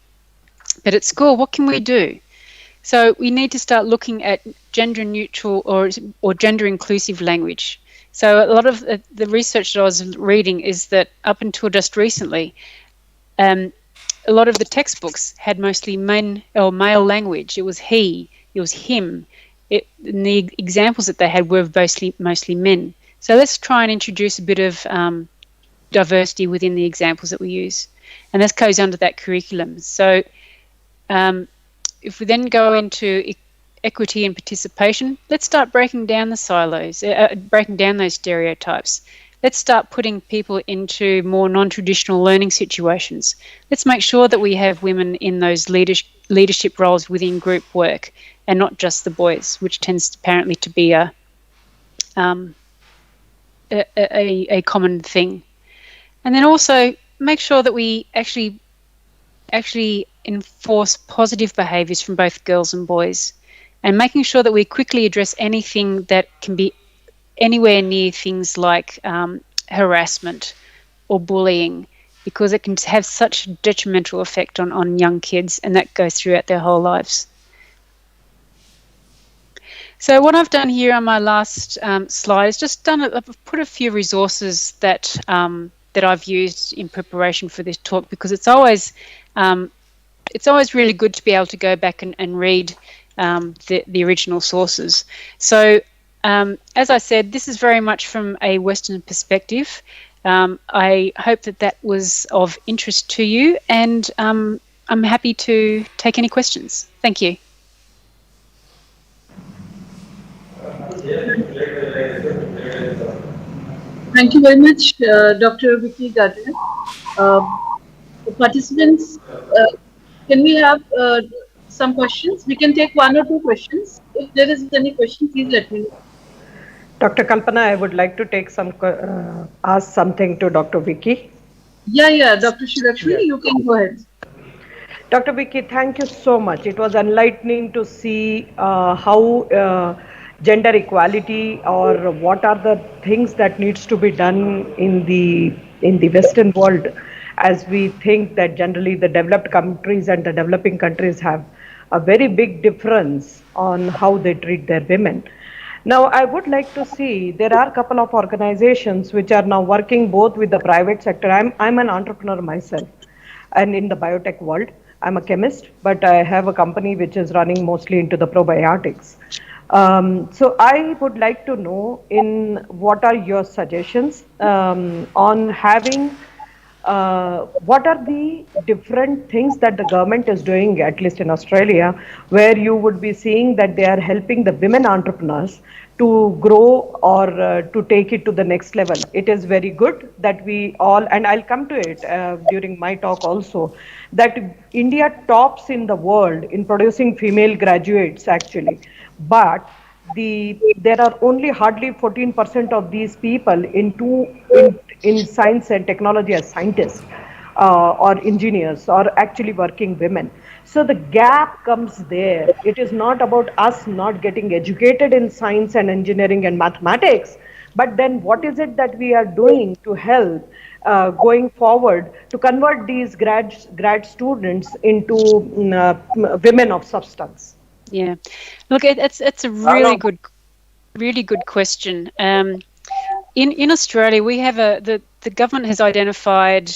But at school, what can we do? So we need to start looking at gender neutral or gender inclusive language. So a lot of the research that I was reading is that up until just recently, a lot of the textbooks had mostly men or male language. It was he, it was him. And the examples that they had were mostly men. So let's try and introduce a bit of diversity within the examples that we use. And this goes under that curriculum. So if we then go into equity and participation, let's start breaking down the silos, breaking down those stereotypes. Let's start putting people into more non-traditional learning situations. Let's make sure that we have women in those leadership roles within group work and not just the boys, which tends apparently to be a common thing. And then also make sure that we actually enforce positive behaviours from both girls and boys, and making sure that we quickly address anything that can be anywhere near things like harassment or bullying, because it can have such a detrimental effect on young kids, and that goes throughout their whole lives. So what I've done here on my last slide is I've put a few resources that I've used in preparation for this talk, because it's always really good to be able to go back and read the original sources. So as I said, this is very much from a Western perspective. I hope that was of interest to you, and I'm happy to take any questions. Thank you. Thank you very much, Dr. Vicky Garchner. Participants, can we have some questions? We can take 1 or 2 questions. If there is any question, please let me know. Dr. Kalpana, I would like to take ask something to Dr. Vicky. Yeah, Dr. Shilakshmi, you can go ahead. Dr. Vicky, thank you so much. It was enlightening to see how gender equality, or what are the things that needs to be done in the Western world, as we think that generally the developed countries and the developing countries have a very big difference on how they treat their women. Now, I would like to see, there are a couple of organizations which are now working both with the private sector. I'm an entrepreneur myself, and in the biotech world, I'm a chemist, but I have a company which is running mostly into the probiotics. So I would like to know what are your suggestions on having, what are the different things that the government is doing, at least in Australia, where you would be seeing that they are helping the women entrepreneurs to grow or to take it to the next level. It is very good that we all, and I'll come to it during my talk also, that India tops in the world in producing female graduates actually, but there are only hardly 14% of these people in science and technology as scientists or engineers, or actually working women. So the gap comes there. It is not about us not getting educated in science and engineering and mathematics, but then what is it that we are doing to help going forward to convert these grad students into women of substance? Yeah, look, it's a really good question. In Australia, we have the government has identified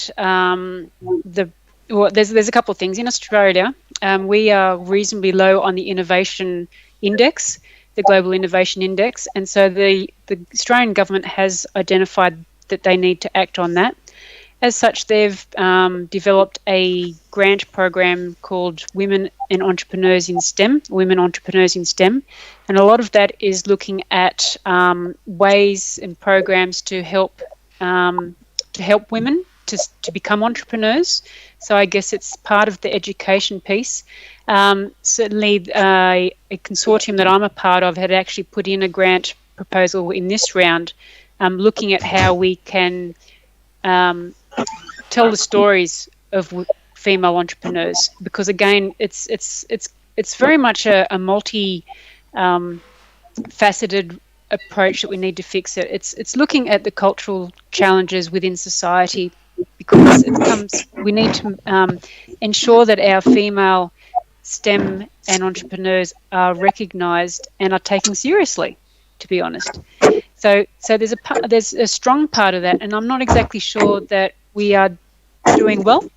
there's a couple of things in Australia. We are reasonably low on the innovation index, the global innovation index, and so the Australian government has identified that they need to act on that. As such, they've developed a grant program called Women Entrepreneurs in STEM, and a lot of that is looking at ways and programs to help women to become entrepreneurs. So I guess it's part of the education piece. Certainly, a consortium that I'm a part of had actually put in a grant proposal in this round, looking at how we can tell the stories of female entrepreneurs, because again, it's very much a multi faceted approach that we need to fix it. It's looking at the cultural challenges within society, because we need to ensure that our female STEM and entrepreneurs are recognised and are taken seriously, to be honest. So there's a strong part of that, and I'm not exactly sure that we are doing well,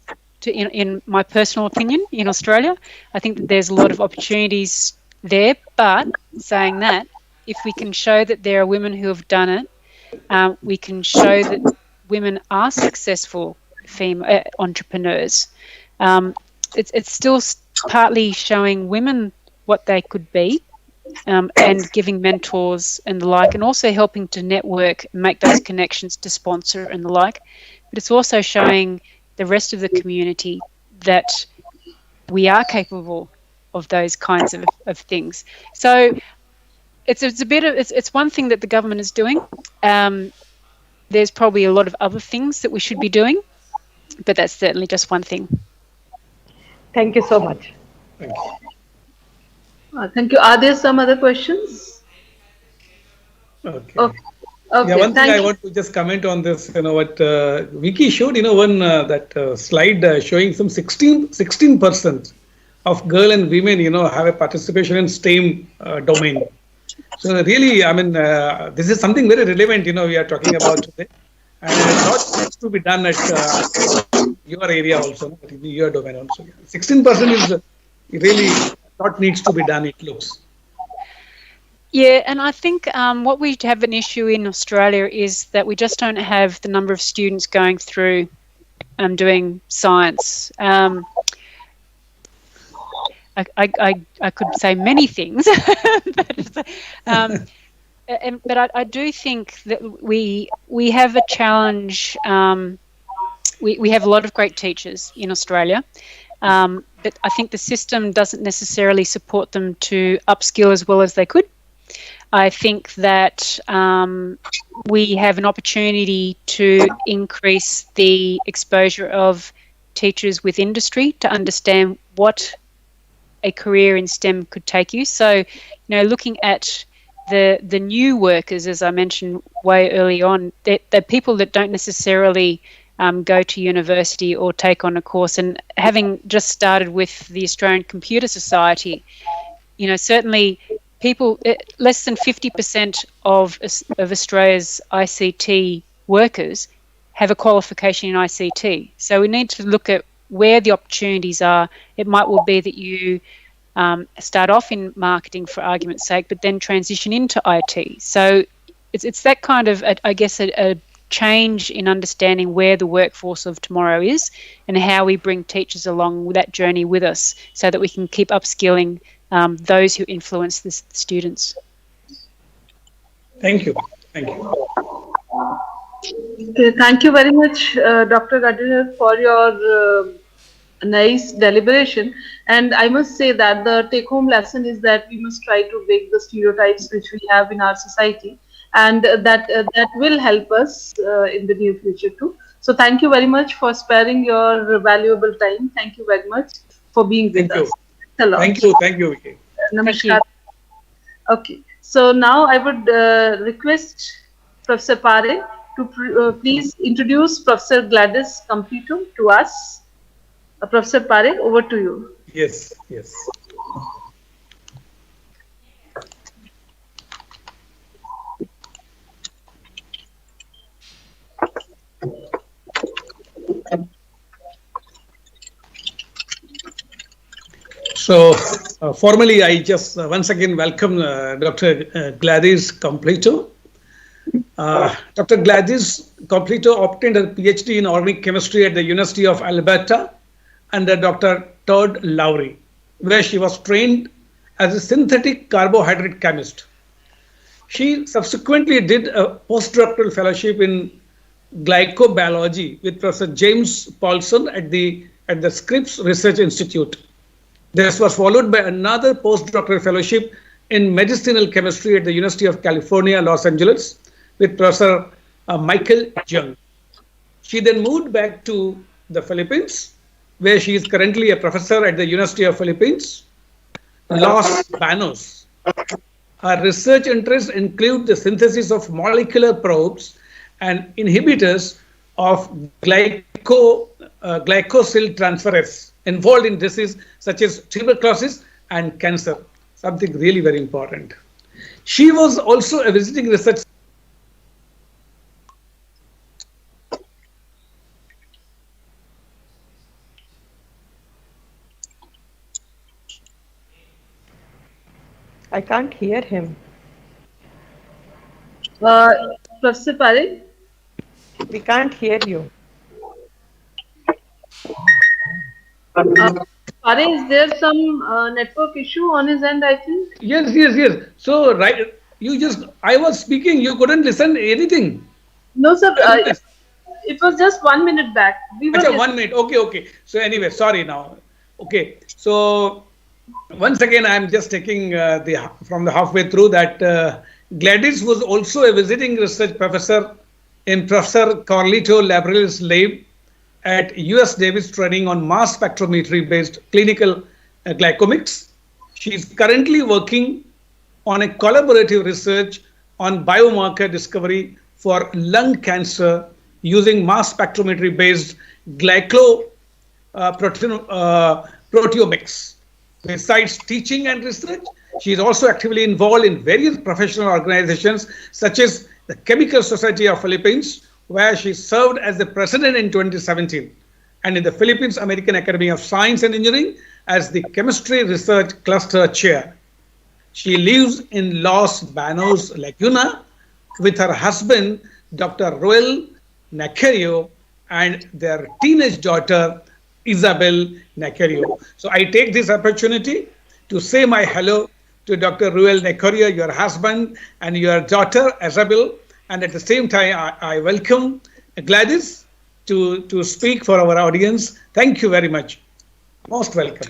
in my personal opinion, in Australia. I think that there's a lot of opportunities there, but saying that, if we can show that there are women who have done it, we can show that women are successful female entrepreneurs. It's still partly showing women what they could be, and giving mentors and the like, and also helping to network and make those connections to sponsor and the like. But it's also showing the rest of the community that we are capable of those kinds of things. So it's one thing that the government is doing. There's probably a lot of other things that we should be doing, but that's certainly just one thing. Thank you so much. Thank you. Thank you. Are there some other questions? Okay. Yeah, one thing I want to just comment on this, what Vicky showed, one that slide showing some 16% of girl and women, have a participation in STEM domain. So really, I mean, this is something very relevant, we are talking about today. And a lot needs to be done at your area also, in your domain also. 16% is really what needs to be done, it looks. Yeah, and I think what we have an issue in Australia is that we just don't have the number of students going through doing science. I could say many things, but I do think that we have a challenge. We have a lot of great teachers in Australia, but I think the system doesn't necessarily support them to upskill as well as they could. I think that we have an opportunity to increase the exposure of teachers with industry to understand what a career in STEM could take you. So, looking at the new workers, as I mentioned way early on, they're people that don't necessarily go to university or take on a course. And having just started with the Australian Computer Society, certainly people, less than 50% of Australia's ICT workers have a qualification in ICT. So we need to look at where the opportunities are. It might well be that you start off in marketing for argument's sake, but then transition into IT. So it's that kind of, I guess, a change in understanding where the workforce of tomorrow is and how we bring teachers along with that journey with us so that we can keep upskilling those who influence the students. Thank you. Thank you. Okay, thank you very much, Dr. Garchner, for your nice deliberation. And I must say that the take-home lesson is that we must try to break the stereotypes which we have in our society, and that will help us in the near future too. So thank you very much for sparing your valuable time. Thank you very much for being with us. Hello. Thank you, Vicky. Namaskar. Okay, so now I would request Professor Pare to please introduce Professor Gladys Completo to us. Professor Pare, over to you. Yes. So, formally, I just once again welcome Dr. Gladys Completo. Dr. Gladys Completo obtained her PhD in organic chemistry at the University of Alberta under Dr. Todd Lowry, where she was trained as a synthetic carbohydrate chemist. She subsequently did a postdoctoral fellowship in glycobiology with Professor James Paulson at the Scripps Research Institute. This was followed by another postdoctoral fellowship in medicinal chemistry at the University of California, Los Angeles, with Professor Michael Jung. She then moved back to the Philippines, where she is currently a professor at the University of Philippines, Los Banos. Her research interests include the synthesis of molecular probes and inhibitors of glycosyl transferase involved in diseases such as tuberculosis and cancer, something really very important. She was also a visiting research I can't hear him. Professor Pare? We can't hear you. Pare, is there some network issue on his end, I think? Yes. So, right, I was speaking, you couldn't listen anything. No, sir. It was just 1 minute back. We were 1 minute. Okay. So anyway, sorry now. Okay. So once again, I am just taking from the halfway through that Gladys was also a visiting research professor in Professor Carlito Labrel's lab at US Davis training on mass spectrometry based clinical glycomics. She is currently working on a collaborative research on biomarker discovery for lung cancer using mass spectrometry based proteomics. Besides teaching and research, she is also actively involved in various professional organizations such as the Chemical Society of Philippines, where she served as the president in 2017, and in the Philippines American Academy of Science and Engineering as the Chemistry Research Cluster Chair. She lives in Los Banos, Laguna, with her husband, Dr. Roel Nacario, and their teenage daughter, Isabel Necario. So I take this opportunity to say my hello to Dr. Ruel Necario, your husband, and your daughter Isabel, and at the same time I welcome Gladys to speak for our audience. Thank you very much. Most welcome.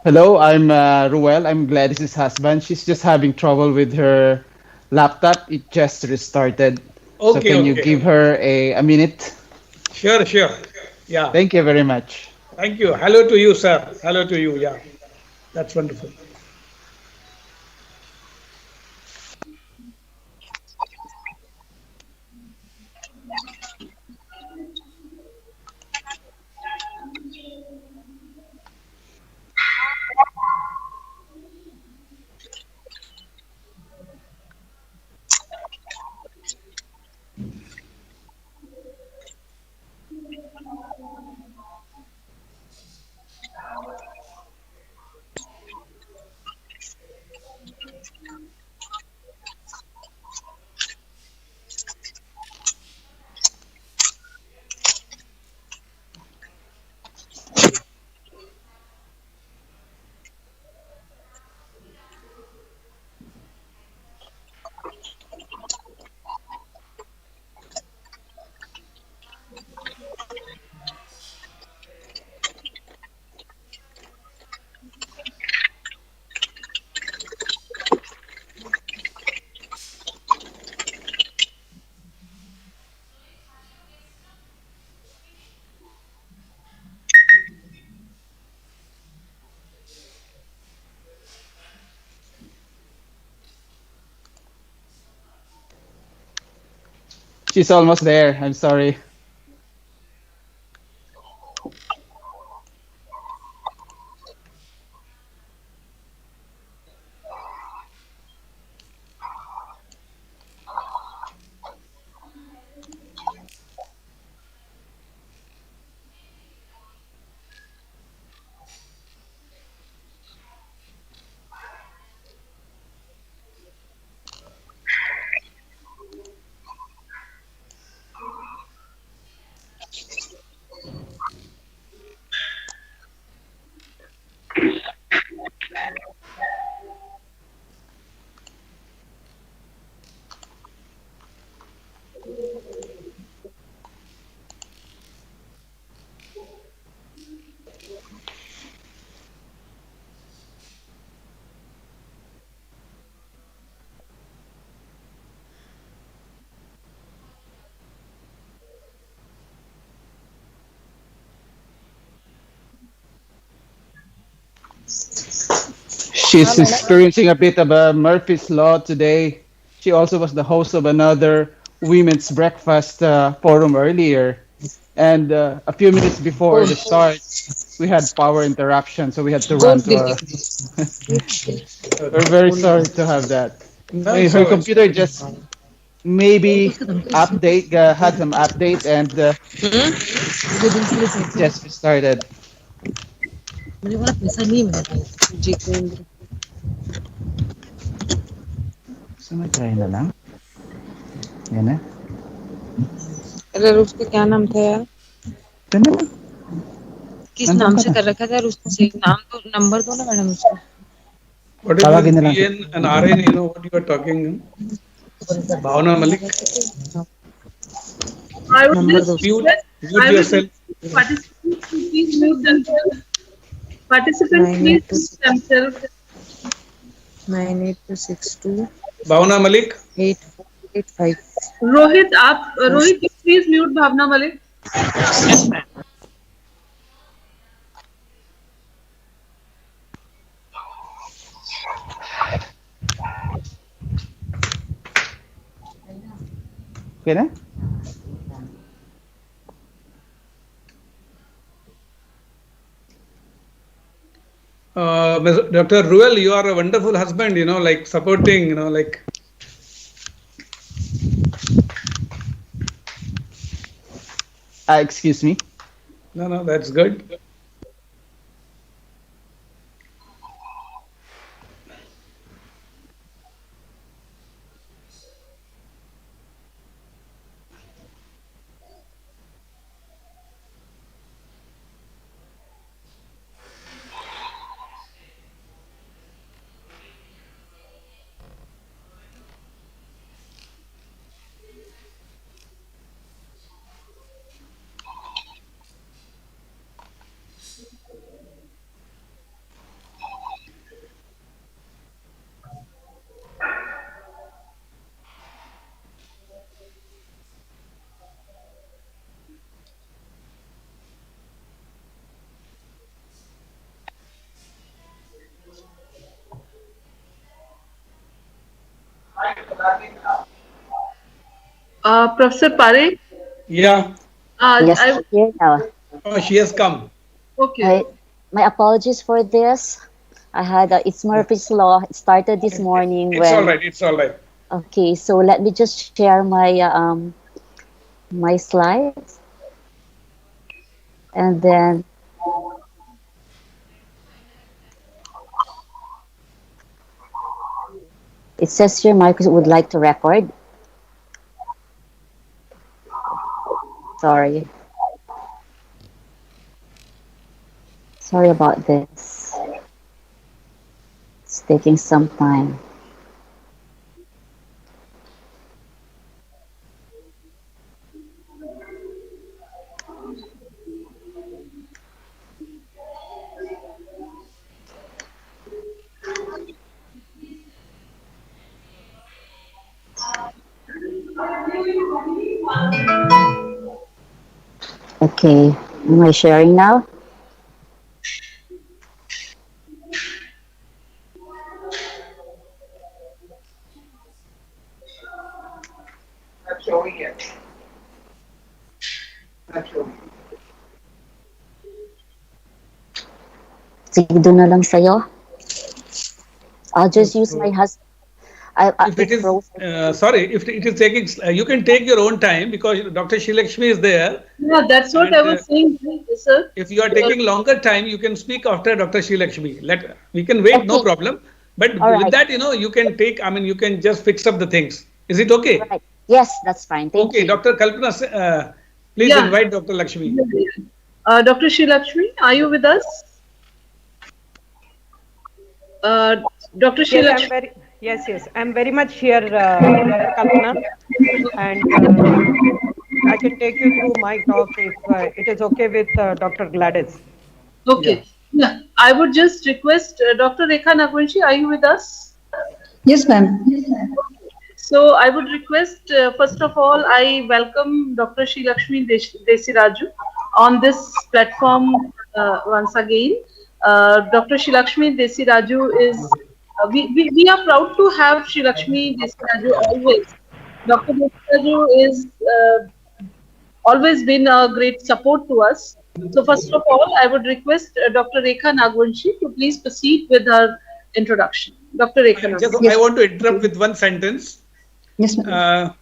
Hello, I'm Ruel. I'm Gladys's husband. She's just having trouble with her laptop. It just restarted. So Okay, can you give her a minute? Sure, sure. Yeah. Thank you very much. Thank you. Hello to you, sir. Hello to you. Yeah. That's wonderful. She's almost there. I'm sorry. She's experiencing a bit of a Murphy's Law today. She also was the host of another women's breakfast forum earlier. And a few minutes before the start, we had power interruption, so we had to run to our... We're very sorry to have that. Her computer just maybe had some update and just restarted. समय चाहिए ना ये ना अरे उसका क्या नाम था यार किस नाम से कर रखा था यार उसका सही नाम तो नंबर दो ना मैडम उसका What is this PN and RN? You know what you are talking? Bhavna Malik. I would just mute yourself. Participants please mute themselves. Participants please mute themselves. 98262 Bhavna Malik. 885. Rohit, please mute Bhavna Malik. Yes, ma'am. Okay, na? Dr. Ruel, you are a wonderful husband, like supporting, like. Excuse me? No, that's good. Professor Pare? Yeah. Yes, I'm here now. Oh, she has come. Okay. My apologies for this. I had it's Murphy's Law. It started this morning It's when. all right. It's all right. Okay, so let me just share my my slides, and then it says here Marcus would like to record. Sorry. Sorry about this. It's taking some time. Okay, am I sharing now? Not showing yet. Not showing. Sige, doon na lang sa'yo. I'll just use my husband. If it is, sorry, if it is taking, you can take your own time because Dr. Shilakshmi is there. Yeah, that's what I was saying, sir. If you are taking longer time, you can speak after Dr. Shilakshmi. We can wait, no problem. But with that, you can take, you can just fix up the things. Is it okay? Right. Yes, that's fine. Thank you. Okay, Dr. Kalpana, please invite Dr. Lakshmi. Dr. Shilakshmi, are you with us? Dr. Shilakshmi. Yes, I'm very much here, Kalpana, and I can take you through my talk if it is okay with Dr. Gladys. Okay. Yeah. I would just request Dr. Rekha Nagvanshi, are you with us? Yes, ma'am. So I would request, first of all, I welcome Dr. Shilakshmi Desiraju on this platform once again. Dr. Shilakshmi Desiraju is, we are proud to have Shilakshmi Desiraju always. Dr. Desiraju is always been a great support to us. So first of all, I would request Dr. Rekha Nagvanshi to please proceed with her introduction. Dr. Rekha Nagvanshi. I want to interrupt with one sentence. Yes, ma'am.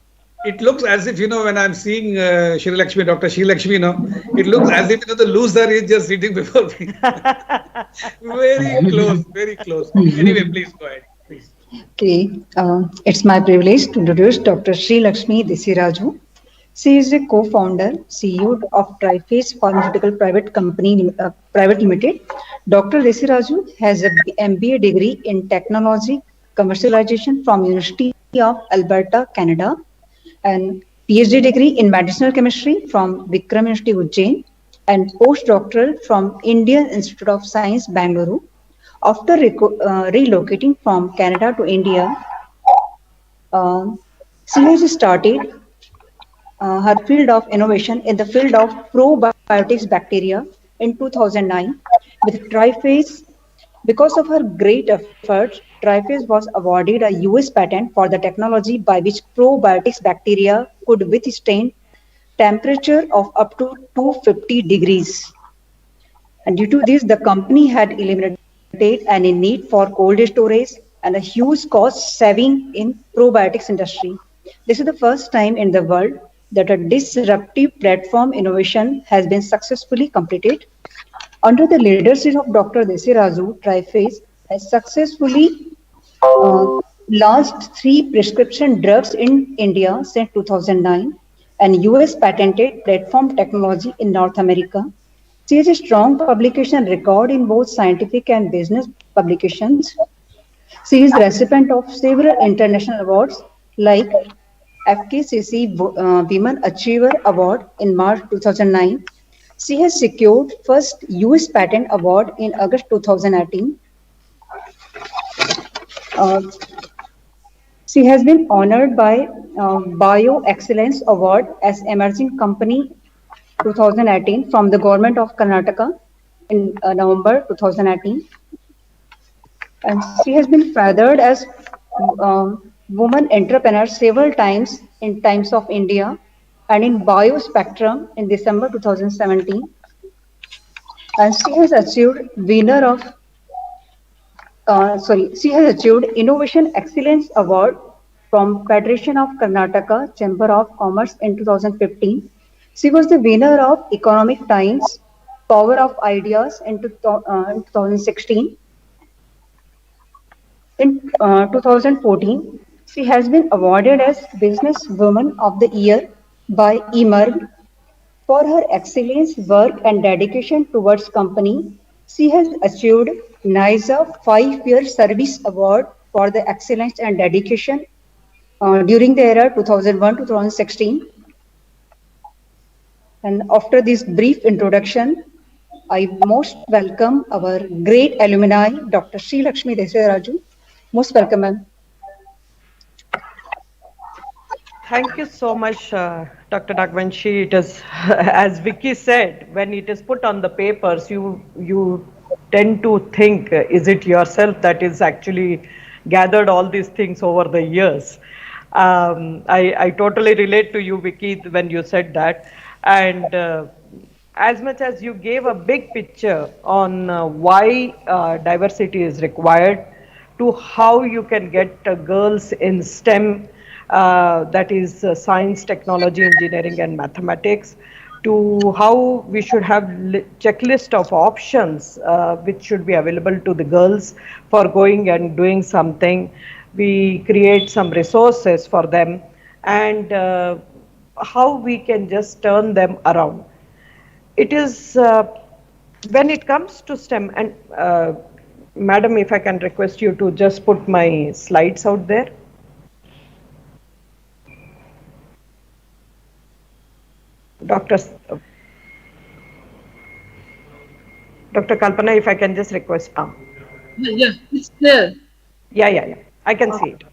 It looks as if, when I'm seeing Shilakshmi, Dr. Shilakshmi, it looks as if, the loser is just sitting before me. Very close, very close. Anyway, please go ahead. Please. Okay, it's my privilege to introduce Dr. Srilakshmi Desiraju. She is a co-founder, CEO of Triface Pharmaceutical Private Limited. Dr. Desiraju has an MBA degree in Technology Commercialization from University of Alberta, Canada, and PhD degree in Medicinal Chemistry from Vikram University, Ujjain, and postdoctoral from Indian Institute of Science, Bangalore. After relocating from Canada to India, she has started her field of innovation in the field of probiotics bacteria in 2009 with Triface. Because of her great efforts, Triface was awarded a US patent for the technology by which probiotics bacteria could withstand temperature of up to 250 degrees. And due to this, the company had eliminated any need for cold storage and a huge cost saving in probiotics industry. This is the first time in the world that a disruptive platform innovation has been successfully completed. Under the leadership of Dr. Desiraju, Triface has successfully launched 3 prescription drugs in India since 2009 and US patented platform technology in North America. She has a strong publication record in both scientific and business publications. She is the recipient of several international awards like FKCC Women Achiever Award in March 2009. She has secured first US Patent Award in August 2018. She has been honored by Bio Excellence Award as Emerging Company 2018 from the Government of Karnataka in November 2018. And she has been feathered as woman entrepreneur several times in Times of India and in Biospectrum in December 2017. And she has achieved she has achieved Innovation Excellence Award from Federation of Karnataka Chamber of Commerce in 2015. She was the winner of Economic Times Power of Ideas in 2016. In 2014, she has been awarded as Businesswoman of the Year by Emerg. For her excellence work and dedication towards company, she has achieved NISA 5-year Service Award for the excellence and dedication during the era 2001 to 2016. And after this brief introduction, I most welcome our great alumni, Dr. Sri Lakshmi Desai. Most welcome, ma'am. Thank you so much, Dr. Nagvanshi. It is, as Vicky said, when it is put on the papers, you tend to think, is it yourself that is actually gathered all these things over the years? I totally relate to you, Vicky, when you said that. And as much as you gave a big picture on why diversity is required, to how you can get girls in STEM, that is science, technology, engineering, and mathematics, to how we should have checklist of options which should be available to the girls for going and doing something. We create some resources for them, and how we can just turn them around. It is when it comes to STEM, and Madam, if I can request you to just put my slides out there. Dr. Kalpana, if I can just request. Yeah, it's there. Yeah. I can see it.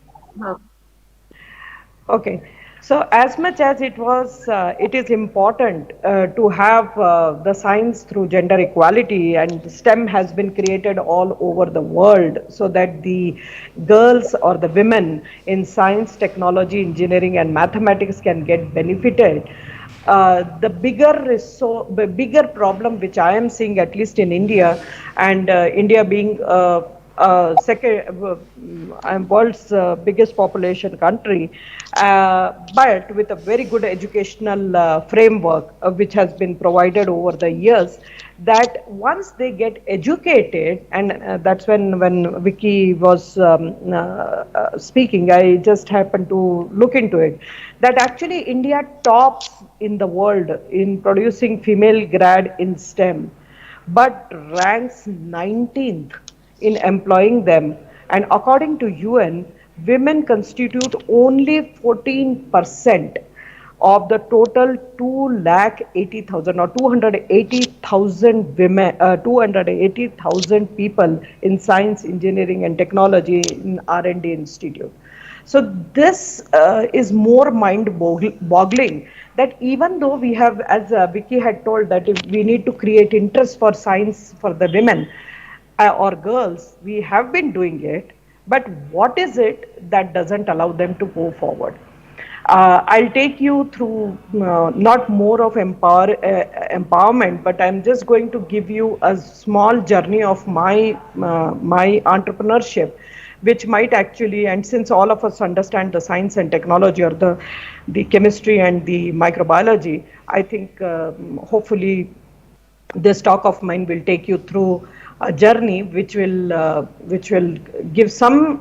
Okay. So as much as it is important to have the science through gender equality, and STEM has been created all over the world so that the girls or the women in science, technology, engineering, and mathematics can get benefited. The bigger problem which I am seeing, at least in India, and India being world's biggest population country, but with a very good educational framework which has been provided over the years, that once they get educated, and that's when Vicky was speaking, I just happened to look into it, that actually India tops in the world in producing female grad in STEM, but ranks 19th in employing them. And according to UN, women constitute only 14% of the total 280,000 or 280,000 women, 280,000 people in science, engineering, and technology in R&D institute. So this is more mind-boggling, that even though we have, as Vicky had told, that if we need to create interest for science for the women or girls, we have been doing it, but what is it that doesn't allow them to go forward? I'll take you through not more of empowerment, but I'm just going to give you a small journey of my entrepreneurship, which might actually, and since all of us understand the science and technology, or the chemistry and the microbiology, I think hopefully this talk of mine will take you through a journey which will give some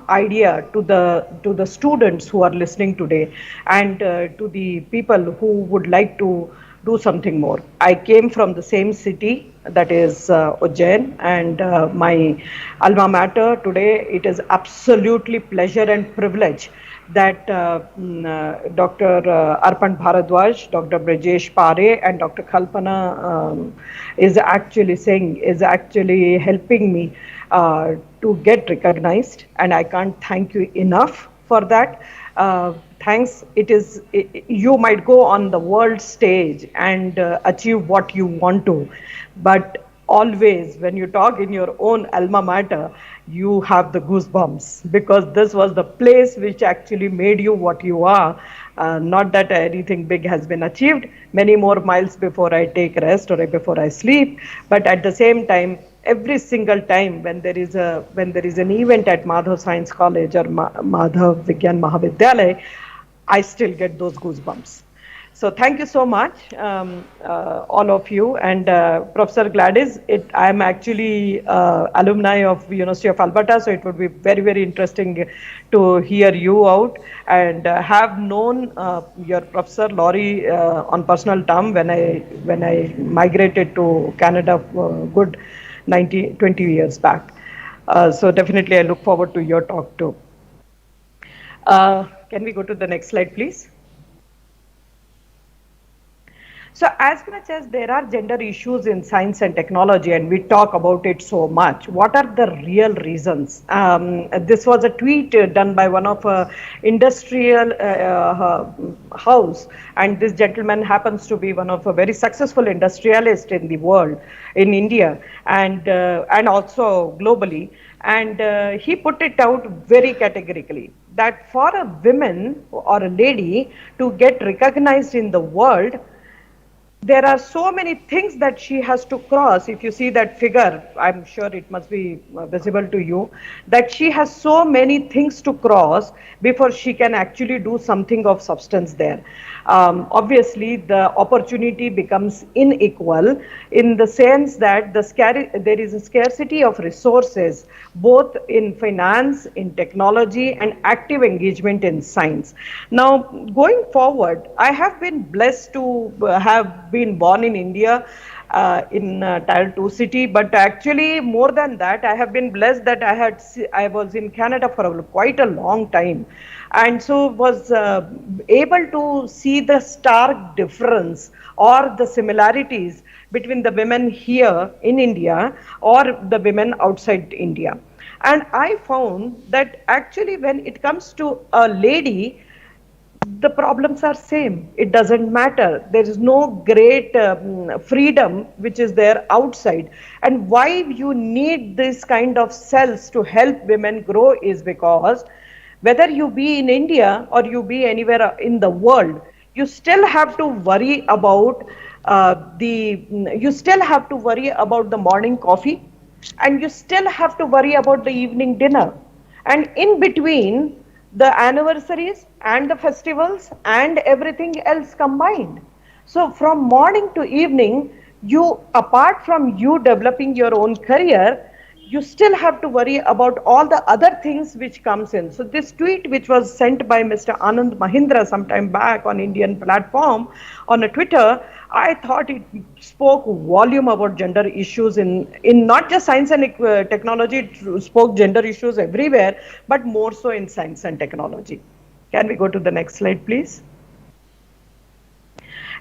idea to the students who are listening today, and to the people who would like to do something more. I came from the same city, that is Ujjain, and my alma mater today, it is absolutely pleasure and privilege that Dr. Arpan Bharadwaj, Dr. Brajesh Pare, and Dr. Kalpana is actually helping me to get recognized, and I can't thank you enough for that. Thanks. You might go on the world stage and achieve what you want to, but always when you talk in your own alma mater, you have the goosebumps, because this was the place which actually made you what you are. Not that anything big has been achieved, many more miles before I take rest or before I sleep, but at the same time, every single time when there is an event at Madhav Science College or Madhav Vigyan Mahavidyalaya, I still get those goosebumps. So thank you so much, all of you. And Professor Gladys, I am actually alumni of University of Alberta, so it would be very, very interesting to hear you out, and have known your Professor Laurie on personal term when I migrated to Canada good 20 years back. So definitely I look forward to your talk too. Can we go to the next slide, please? So as much as there are gender issues in science and technology, and we talk about it so much, what are the real reasons? This was a tweet done by one of industrial house, and this gentleman happens to be one of a very successful industrialist in the world, in India, and also globally. And he put it out very categorically that for a woman or a lady to get recognized in the world, there are so many things that she has to cross. If you see that figure, I'm sure it must be visible to you, that she has so many things to cross before she can actually do something of substance there. Obviously, the opportunity becomes unequal in the sense that there is a scarcity of resources, both in finance, in technology, and active engagement in science. Now, going forward, I have been blessed to have been born in India, in Tier 2 city, but actually more than that, I have been blessed that I was in Canada for quite a long time, and so was able to see the stark difference or the similarities between the women here in India or the women outside India. And I found that actually when it comes to a lady, the problems are same. It doesn't matter. There is no great freedom which is there outside. And why you need this kind of cells to help women grow is because whether you be in India or you be anywhere in the world, you still have to worry about the morning coffee, and you still have to worry about the evening dinner. And in between, the anniversaries and the festivals and everything else combined. So from morning to evening, apart from you developing your own career, you still have to worry about all the other things which comes in. So this tweet, which was sent by Mr. Anand Mahindra sometime back on Indian platform on a Twitter, I thought it spoke volume about gender issues in not just science and technology, it spoke gender issues everywhere, but more so in science and technology. Can we go to the next slide, please?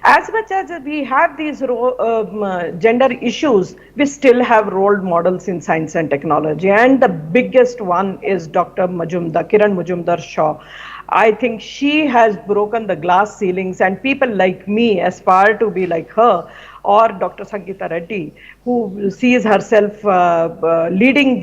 As much as we have these gender issues, we still have role models in science and technology. And the biggest one is Dr. Kiran Majumdar Shaw. I think she has broken the glass ceilings, and people like me aspire to be like her, or Dr. Sangeeta Reddy, who sees herself leading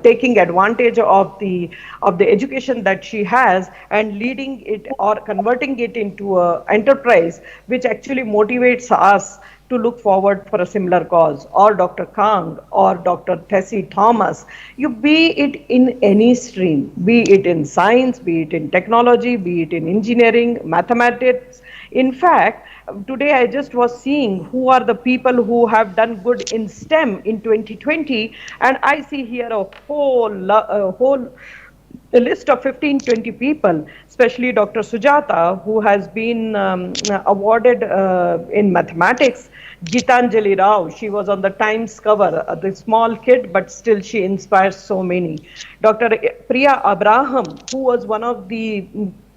taking advantage of the education that she has and leading it or converting it into an enterprise which actually motivates us to look forward for a similar cause, or Dr. Kang or Dr. Tessie Thomas. You be it in any stream, be it in science, be it in technology, be it in engineering, mathematics. In fact, today I just was seeing who are the people who have done good in STEM in 2020, and I see here a whole list of 15-20 people, especially Dr. Sujata, who has been awarded in mathematics. Gitanjali Rao, she was on the Times cover, the small kid, but still she inspires so many. Dr. Priya Abraham, who was one of the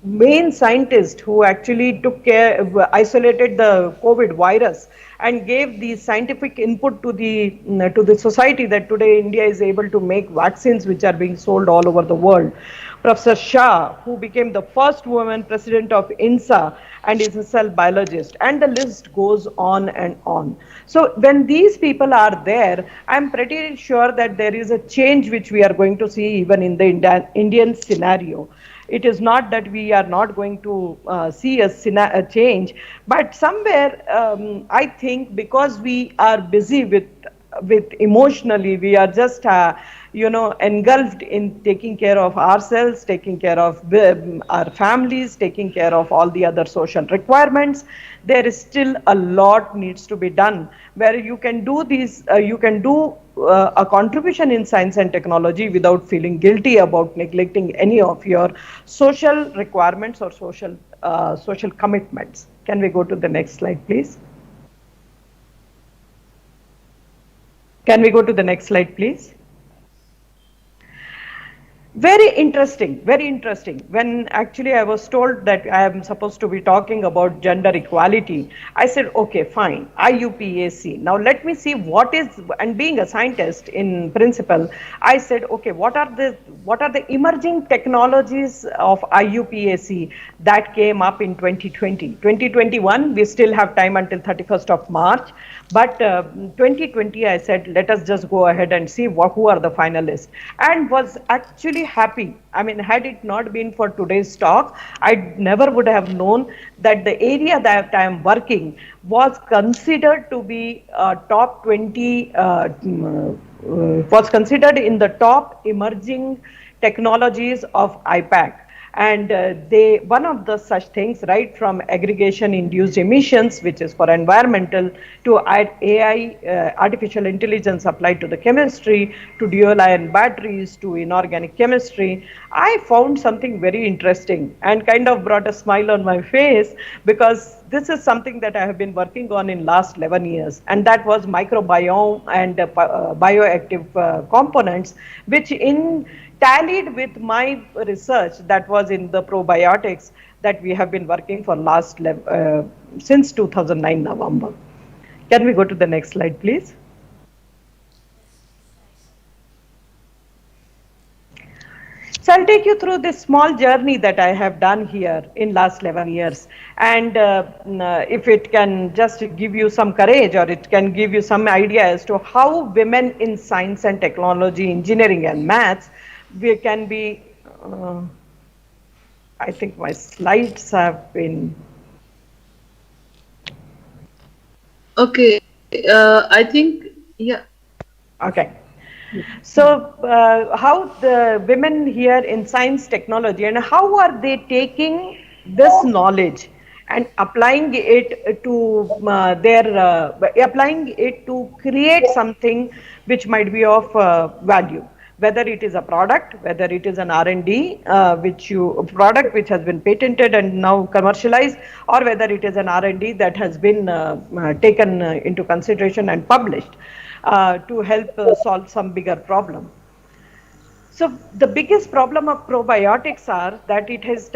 main scientist who actually took care, isolated the COVID virus and gave the scientific input to the society, that today India is able to make vaccines which are being sold all over the world. Professor Shah, who became the first woman president of INSA and is a cell biologist, and the list goes on and on. So when these people are there, I'm pretty sure that there is a change which we are going to see even in the Indian scenario. It is not that we are not going to see a change, but somewhere I think because we are busy with emotionally, we are just engulfed in taking care of ourselves, taking care of our families, taking care of all the other social requirements. There is still a lot needs to be done, where you can do these, you can do a contribution in science and technology without feeling guilty about neglecting any of your social requirements or social commitments. Can we go to the next slide, please? Can we go to the next slide, please? Very interesting, very interesting. When actually I was told that I am supposed to be talking about gender equality, I said, okay, fine, IUPAC. Now let me see what is, and being a scientist in principle, I said, okay, what are the emerging technologies of IUPAC that came up in 2020? 2021, we still have time until 31st of March. But 2020, I said, let us just go ahead and see who are the finalists, and was actually happy. I mean, had it not been for today's talk, I never would have known that the area that I am working was considered to be top 20, was considered in the top emerging technologies of IPAC. And one of the such things, right from aggregation induced emissions, which is for environmental, to AI, artificial intelligence applied to the chemistry, to dual ion batteries, to inorganic chemistry, I found something very interesting and kind of brought a smile on my face, because this is something that I have been working on in last 11 years, and that was microbiome and bioactive components, which tallied with my research that was in the probiotics that we have been working for since 2009 November. Can we go to the next slide, please? So I'll take you through this small journey that I have done here in last 11 years. And if it can just give you some courage, or it can give you some idea as to how women in science and technology, engineering and maths, we can be, I think my slides have been. Okay, I think, yeah. Okay. So how the women here in science, technology, and how are they taking this knowledge and applying it to applying it to create something which might be of value, whether it is a product, whether it is an R&D, product which has been patented and now commercialized, or whether it is an R&D that has been taken into consideration and published to help solve some bigger problem. So the biggest problem of probiotics are that it has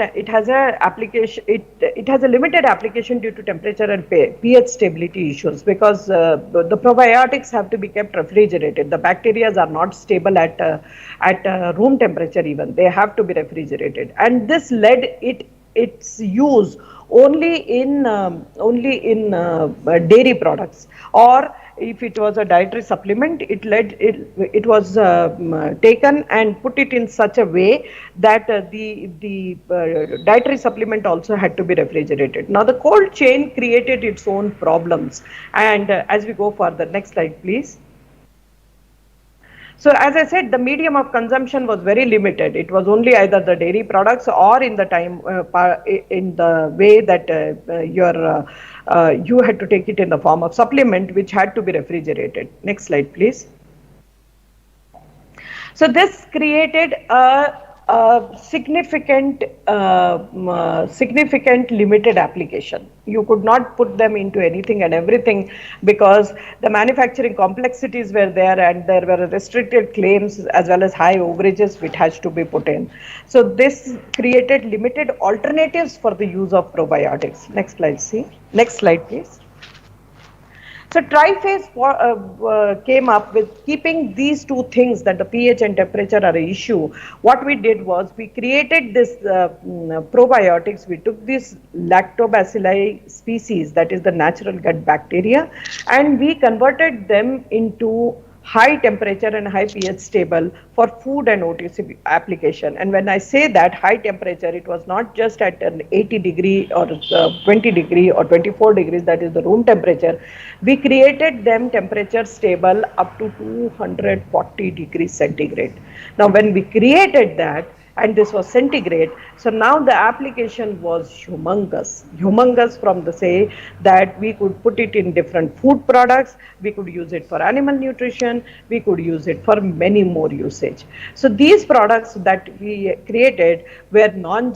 a limited application due to temperature and pH stability issues, because the probiotics have to be kept refrigerated. The bacteria are not stable at room temperature even. They have to be refrigerated, and this led its use only in dairy products, or if it was a dietary supplement, it was taken and put it in such a way that the dietary supplement also had to be refrigerated. Now the cold chain created its own problems, and as we go further, next slide please. So as I said, the medium of consumption was very limited. It was only either the dairy products, or in the time in the way that you had to take it in the form of supplement, which had to be refrigerated. Next slide, please. So this created a significant limited application. You could not put them into anything and everything because the manufacturing complexities were there and there were restricted claims as well as high overages which has to be put in. So this created limited alternatives for the use of probiotics. Next slide, next slide please. So Triphase came up with keeping these two things, that the pH and temperature are an issue. What we did was we created this probiotics. We took this lactobacilli species, that is the natural gut bacteria, and we converted them into high temperature and high pH stable for food and OTC application. And when I say that high temperature, it was not just at an 80 degree or 20 degree or 24 degrees, that is the room temperature. We created them temperature stable up to 240 degrees centigrade. Now when we created that, and this was centigrade, so now the application was humongous from the say that we could put it in different food products, we could use it for animal nutrition, we could use it for many more usage. So these products that we created were not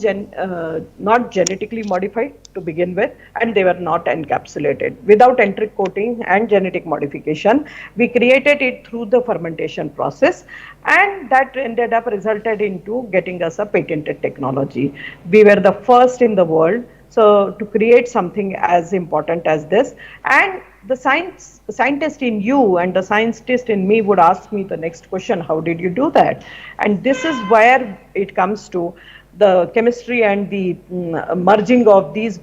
genetically modified to begin with, and they were not encapsulated. Without enteric coating and genetic modification, we created it through the fermentation process, and that ended up resulted into getting us a patented technology. We were the first in the world so to create something as important as this, and the scientist in you and the scientist in me would ask me the next question, how did you do that? And this is where it comes to the chemistry and the merging of these.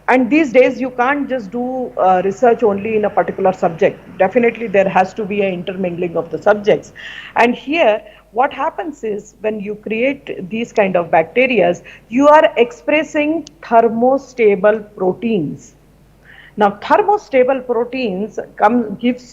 And these days you can't just do research only in a particular subject. Definitely there has to be an intermingling of the subjects. And here what happens is when you create these kind of bacteria, you are expressing thermostable proteins. Now thermostable proteins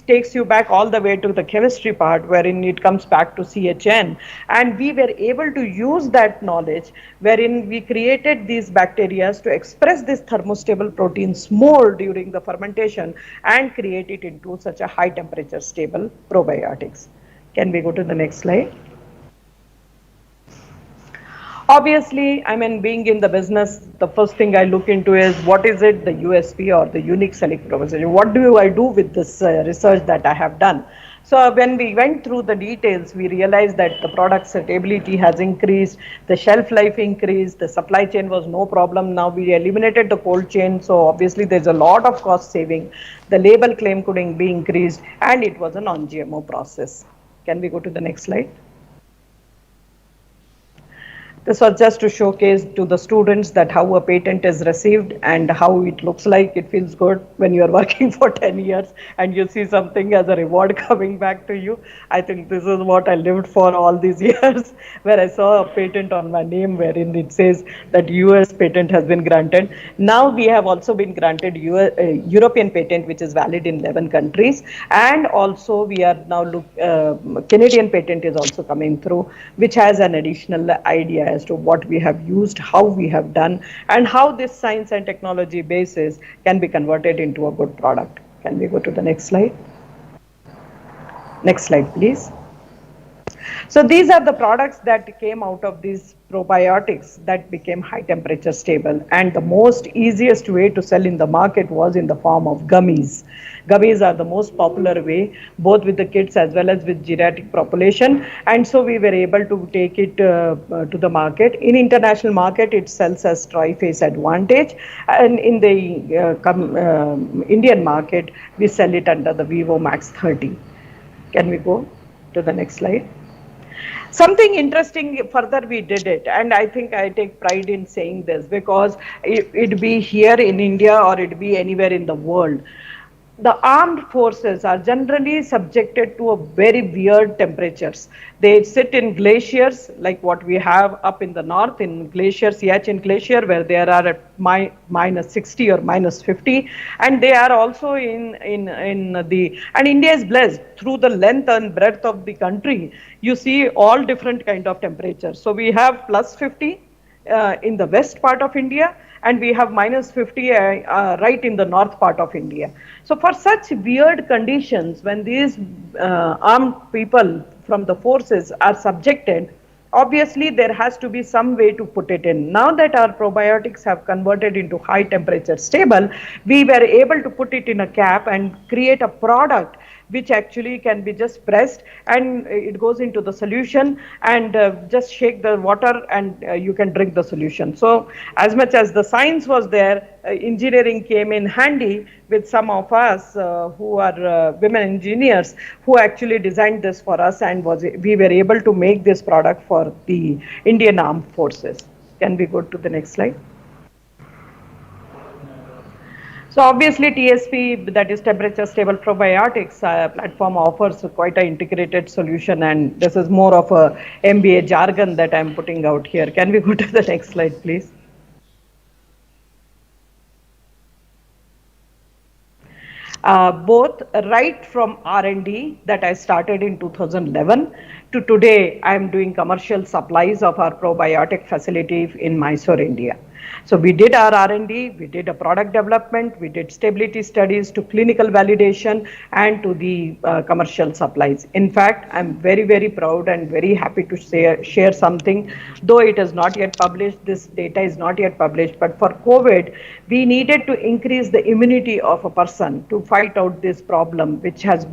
takes you back all the way to the chemistry part, wherein it comes back to CHN, and we were able to use that knowledge wherein we created these bacteria to express these thermostable proteins more during the fermentation and create it into such a high temperature stable probiotics. Can we go to the next slide? Obviously, I mean, being in the business, the first thing I look into is what is it, the USP or the unique selling proposition? What do I do with this research that I have done? So when we went through the details, we realized that the product stability has increased, the shelf life increased, the supply chain was no problem. Now we eliminated the cold chain, so obviously there's a lot of cost saving. The label claim could be increased, and it was a non-GMO process. Can we go to the next slide? This was just to showcase to the students that how a patent is received and how it looks like. It feels good when you are working for 10 years and you see something as a reward coming back to you. I think this is what I lived for all these years, where I saw a patent on my name wherein it says that US patent has been granted. Now we have also been granted European patent, which is valid in 11 countries. And also we are now Canadian patent is also coming through, which has an additional idea as to what we have used, how we have done, and how this science and technology basis can be converted into a good product. Can we go to the next slide? Next slide, please. So these are the products that came out of these probiotics that became high temperature stable, and the most easiest way to sell in the market was in the form of gummies. Gummies are the most popular way, both with the kids as well as with geriatric population, and so we were able to take it to the market. In international market, it sells as Triphase Advantage, and in the Indian market, we sell it under the Vivo Max 30. Can we go to the next slide? Something interesting further we did it, and I think I take pride in saying this because it be here in India or it be anywhere in the world. The armed forces are generally subjected to a very weird temperatures. They sit in glaciers like what we have up in the north in glaciers, Siachen Glacier, where there are at minus 60 or minus 50, and they are also and India is blessed through the length and breadth of the country. You see all different kind of temperatures. So we have plus 50 in the west part of India, and we have minus 50 right in the north part of India. So for such weird conditions, when these armed people from the forces are subjected, obviously there has to be some way to put it in. Now that our probiotics have converted into high temperature stable, we were able to put it in a cap and create a product which actually can be just pressed, and it goes into the solution, and just shake the water, and you can drink the solution. So as much as the science was there, engineering came in handy with some of us who are women engineers who actually designed this for us, and we were able to make this product for the Indian Armed Forces. Can we go to the next slide? So obviously TSP, that is temperature stable probiotics platform, offers quite an integrated solution, and this is more of a MBA jargon that I'm putting out here. Can we go to the next slide, please? Both right from R&D that I started in 2011 to today, I'm doing commercial supplies of our probiotic facility in Mysore, India. So we did our R&D, we did a product development, we did stability studies to clinical validation and to the commercial supplies. In fact, I'm very, very proud and very happy to share something, though it is not yet published, this data is not yet published, but for COVID, we needed to increase the immunity of a person to fight out this problem, which has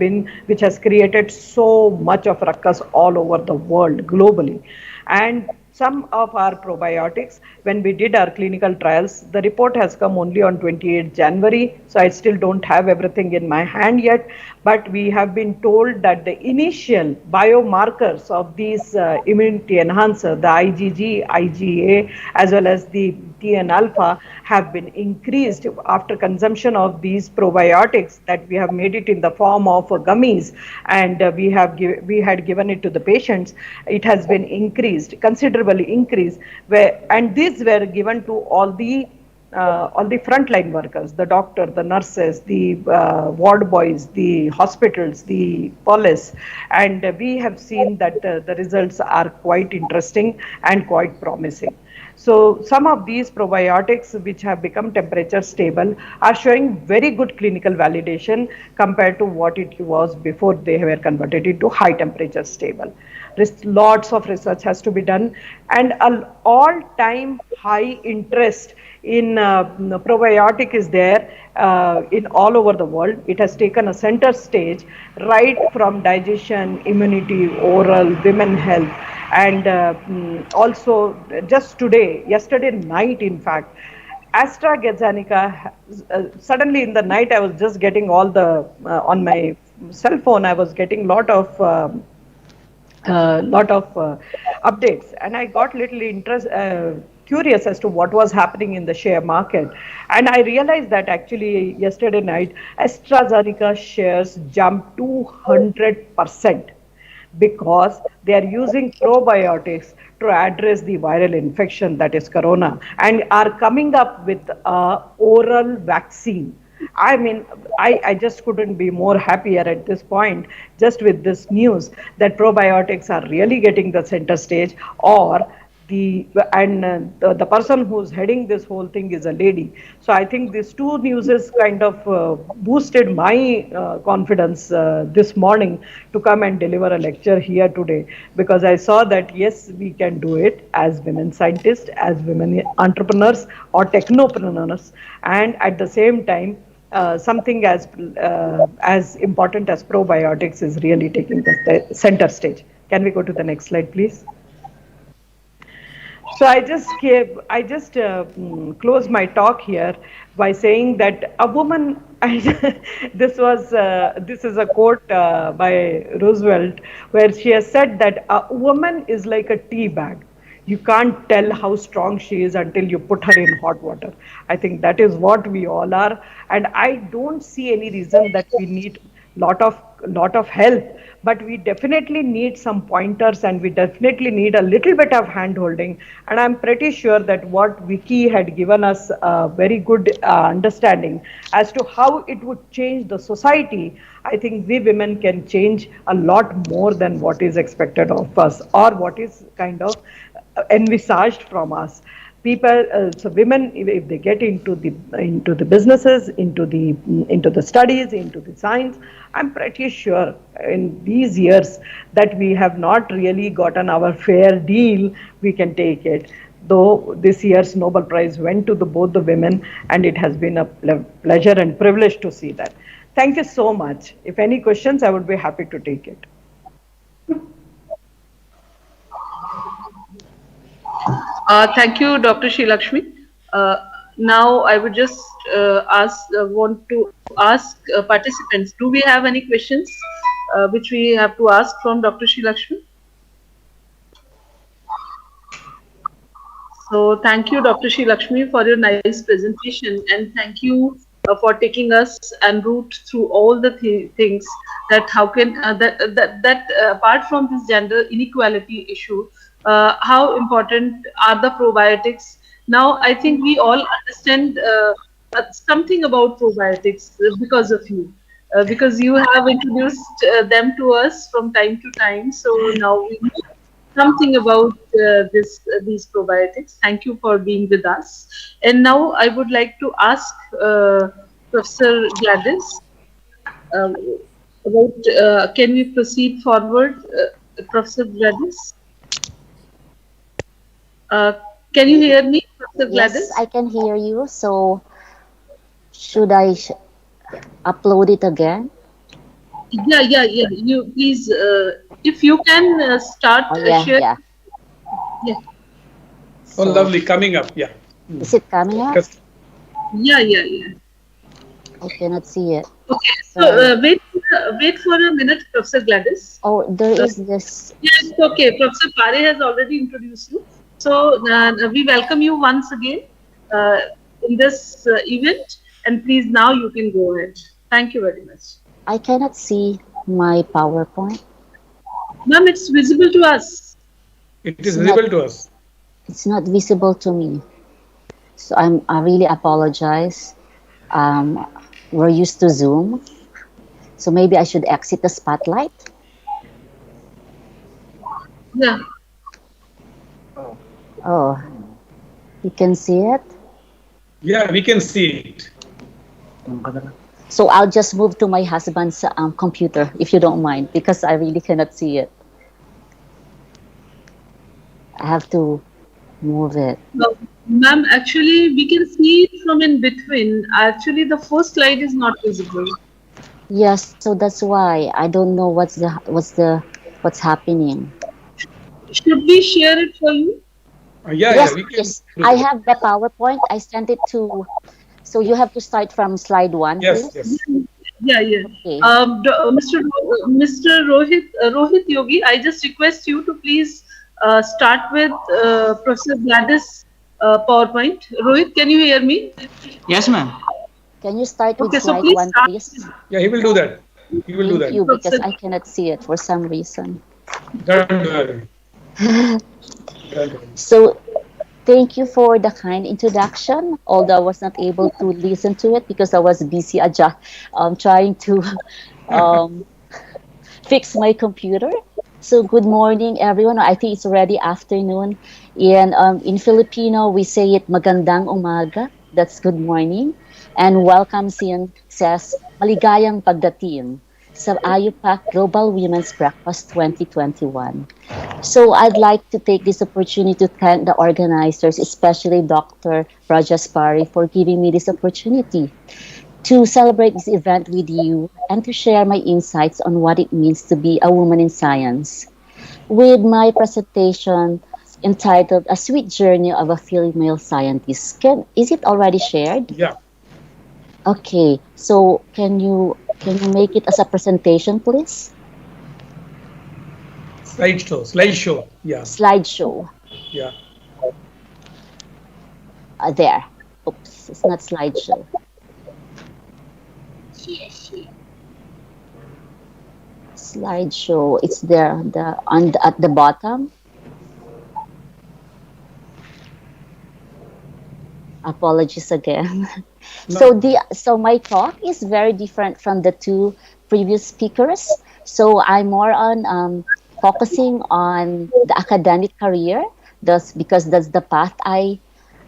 created so much of ruckus all over the world globally. And some of our probiotics, when we did our clinical trials, the report has come only on 28th January, so I still don't have everything in my hand yet, but we have been told that the initial biomarkers of these immunity enhancer, the IgG, IgA, as well as the TN alpha, have been increased after consumption of these probiotics that we have made it in the form of gummies, and we had given it to the patients. It has been increased, considerably increased, and these were given to all the frontline workers, the doctor, the nurses, the ward boys, the hospitals, the police, and we have seen that the results are quite interesting and quite promising. So some of these probiotics which have become temperature stable are showing very good clinical validation compared to what it was before they were converted into high temperature stable. Lots of research has to be done, and an all-time high interest in probiotic is there in all over the world. It has taken a center stage right from digestion, immunity, oral, women health, and also just yesterday night in fact, AstraZeneca, suddenly in the night I was just getting all the, on my cell phone I was getting lot of updates, and I got little curious as to what was happening in the share market, and I realized that actually yesterday night AstraZeneca shares jumped 200% because they are using probiotics to address the viral infection that is corona, and are coming up with an oral vaccine. I mean, I just couldn't be more happier at this point, just with this news that probiotics are really getting the center stage, the person who's heading this whole thing is a lady. So I think these two news kind of boosted my confidence this morning to come and deliver a lecture here today, because I saw that yes, we can do it as women scientists, as women entrepreneurs or technopreneurs, and at the same time something as important as probiotics is really taking the center stage. Can we go to the next slide, please? So I just close my talk here by saying that a woman, this is a quote by Roosevelt, where she has said that a woman is like a tea bag. You can't tell how strong she is until you put her in hot water. I think that is what we all are, and I don't see any reason that we need lot of help, but we definitely need some pointers, and we definitely need a little bit of hand holding. And I'm pretty sure that what Vicky had given us a very good understanding as to how it would change the society. I think we women can change a lot more than what is expected of us, or what is kind of envisaged from us. people, so women, if they get into the businesses, into the studies, into the science, I'm pretty sure in these years that we have not really gotten our fair deal, we can take it. Though this year's Nobel Prize went to both the women, and it has been a pleasure and privilege to see that. Thank you so much. If any questions, I would be happy to take it. Thank you, Dr. Srilakshmi. Now, I would just want to ask participants, do we have any questions which we have to ask from Dr. Srilakshmi? So, thank you, Dr. Srilakshmi, for your nice presentation, and thank you for taking us and route through all the things that how can apart from this gender inequality issue, how important are the probiotics. Now, I think we all understand something about probiotics because of you, because you have introduced them to us from time to time. So now we know something about these probiotics. Thank you for being with us. And now I would like to ask Professor Gladys about, can we proceed forward, Professor Gladys? Can you hear me, Professor Gladys? Yes, I can hear you. So should I upload it again? Yeah. You please, if you can start share. Yeah. Oh, lovely. Coming up. Yeah. Is it coming up? Yeah. I cannot see it. Okay. So wait for a minute, Professor Gladys. Oh, there is this. Yes, okay. Professor Pare has already introduced you. So we welcome you once again in this event, and please now you can go ahead. Thank you very much. I cannot see my PowerPoint. Ma'am, it's visible to us. It is visible to us. It's not visible to me. So I really apologize. We're used to Zoom. So maybe I should exit the spotlight. Yeah. Oh, you can see it? Yeah, we can see it. So I'll just move to my husband's computer, if you don't mind, because I really cannot see it. I have to move it. No, ma'am, actually, we can see it from in between. Actually, the first slide is not visible. Yes, so that's why I don't know what's happening. Should we share it for you? Yes, I have the PowerPoint. I sent it to. So you have to start from slide 1. Yes. Yeah. Okay. Mr. Rohit Yogi, I just request you to please start with Professor Gladys' PowerPoint. Rohit, can you hear me? Yes, ma'am. Can you start with slide 1, please? Yeah, he will do that. Thank you, because I cannot see it for some reason. Don't worry. So, thank you for the kind introduction, although I was not able to listen to it because I was busy trying to fix my computer. So, good morning, everyone. I think it's already afternoon. And in Filipino, we say it magandang umaga. That's good morning. And welcome says maligayang pagdating sa Ayupak Global Women's Breakfast 2021. So I'd like to take this opportunity to thank the organizers, especially Dr. Rajas Pari, for giving me this opportunity to celebrate this event with you and to share my insights on what it means to be a woman in science. With my presentation entitled A Sweet Journey of a Female Scientist. Is it already shared? Yeah. Okay, so can you make it as a presentation, please? Slideshow. Yeah. Slideshow. Yeah. There. Oops, it's not slideshow. Slideshow. It's there. At the bottom. Apologies again. No. So my talk is very different from the two previous speakers. So I'm more on focusing on the academic career, because that's the path I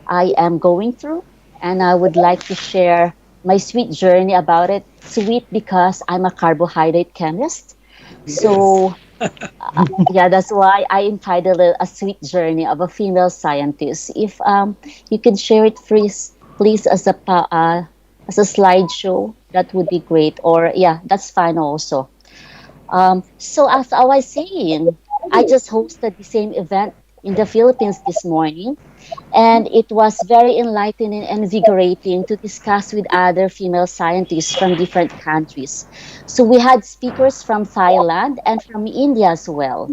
I am going through, and I would like to share my sweet journey about it. Sweet because I'm a carbohydrate chemist. So, yeah, that's why I entitled it A Sweet Journey of a Female Scientist. If you can share it, please as a slideshow, that would be great. Or, yeah, that's fine also. So as I was saying, I just hosted the same event in the Philippines this morning, and it was very enlightening and invigorating to discuss with other female scientists from different countries. So we had speakers from Thailand and from India as well.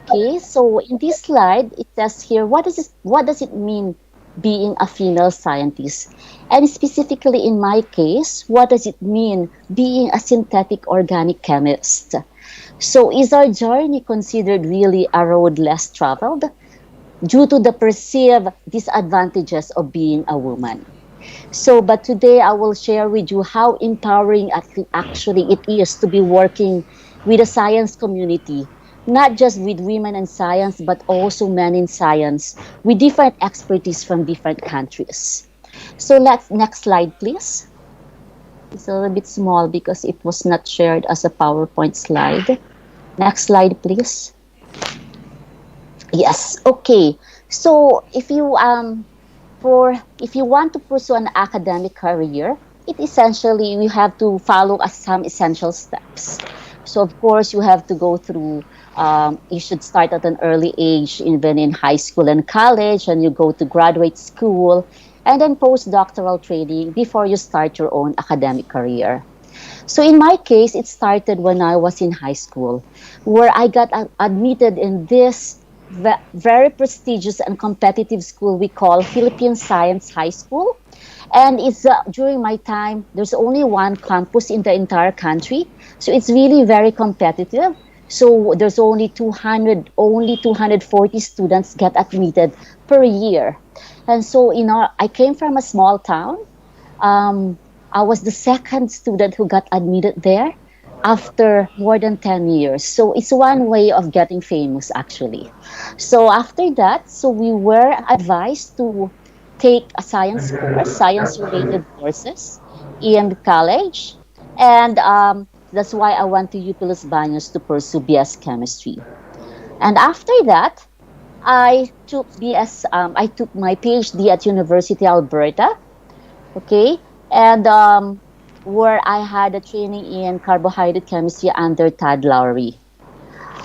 Okay, so in this slide, it says here, what does it mean being a female scientist? And specifically in my case, what does it mean being a synthetic organic chemist? So is our journey considered really a road less traveled due to the perceived disadvantages of being a woman? So, but today I will share with you how empowering actually it is to be working with the science community, not just with women in science, but also men in science with different expertise from different countries. So next slide, please. It's a little bit small because it was not shared as a PowerPoint slide. Next slide, please. Yes, okay. So if you want to pursue an academic career, it essentially you have to follow some essential steps. So of course you have to go through. You should start at an early age, even in high school and college, and you go to graduate school, and then postdoctoral training before you start your own academic career. So in my case, it started when I was in high school, where I got admitted in this very prestigious and competitive school we call Philippine Science High School. And it's during my time, there's only one campus in the entire country. So it's really very competitive. So there's only 240 students get admitted per year. And so I came from a small town. I was the second student who got admitted there after more than 10 years. So it's one way of getting famous, actually. So after that, so we were advised to take a science course, science-related courses in college. And that's why I went to UP Los Baños to pursue BS Chemistry. And after that, I took my PhD at University of Alberta, okay, and where I had a training in carbohydrate chemistry under Tad Lowry.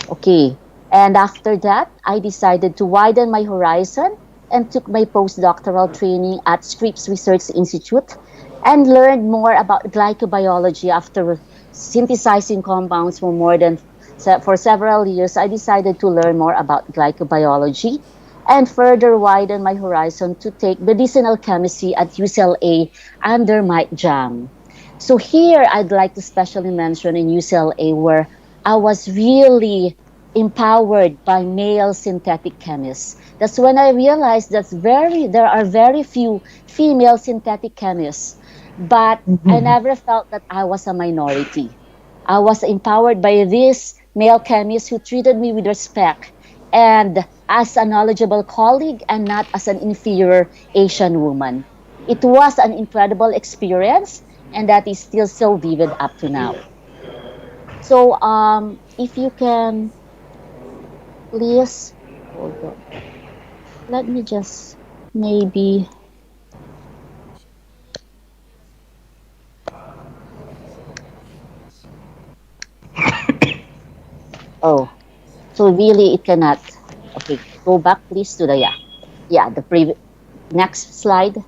Okay, and after that, I decided to widen my horizon and took my postdoctoral training at Scripps Research Institute and learned more about glycobiology. After synthesizing compounds for several years, I decided to learn more about glycobiology and further widen my horizon to take medicinal chemistry at UCLA under Mike Jang. So here I'd like to specially mention in UCLA where I was really empowered by male synthetic chemists. That's when I realized that there are very few female synthetic chemists, but I never felt that I was a minority. I was empowered by these male chemists who treated me with respect and as a knowledgeable colleague and not as an inferior Asian woman. It was an incredible experience, and that is still so vivid up to now. So if you can please hold on. Let me just maybe oh, so really it cannot. Okay, go back please to the the previous next slide.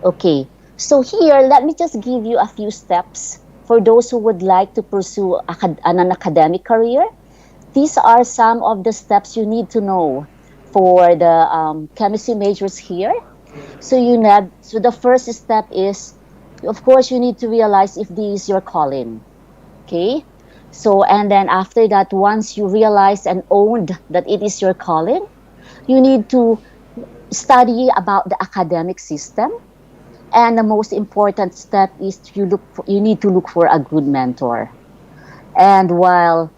Okay, so here let me just give you a few steps for those who would like to pursue an academic career. These are some of the steps you need to know for the chemistry majors here. So the first step is, of course, you need to realize if this is your calling. Okay. So, and then after that, once you realize and owned that it is your calling, you need to study about the academic system. And the most important step is you need to look for a good mentor. And while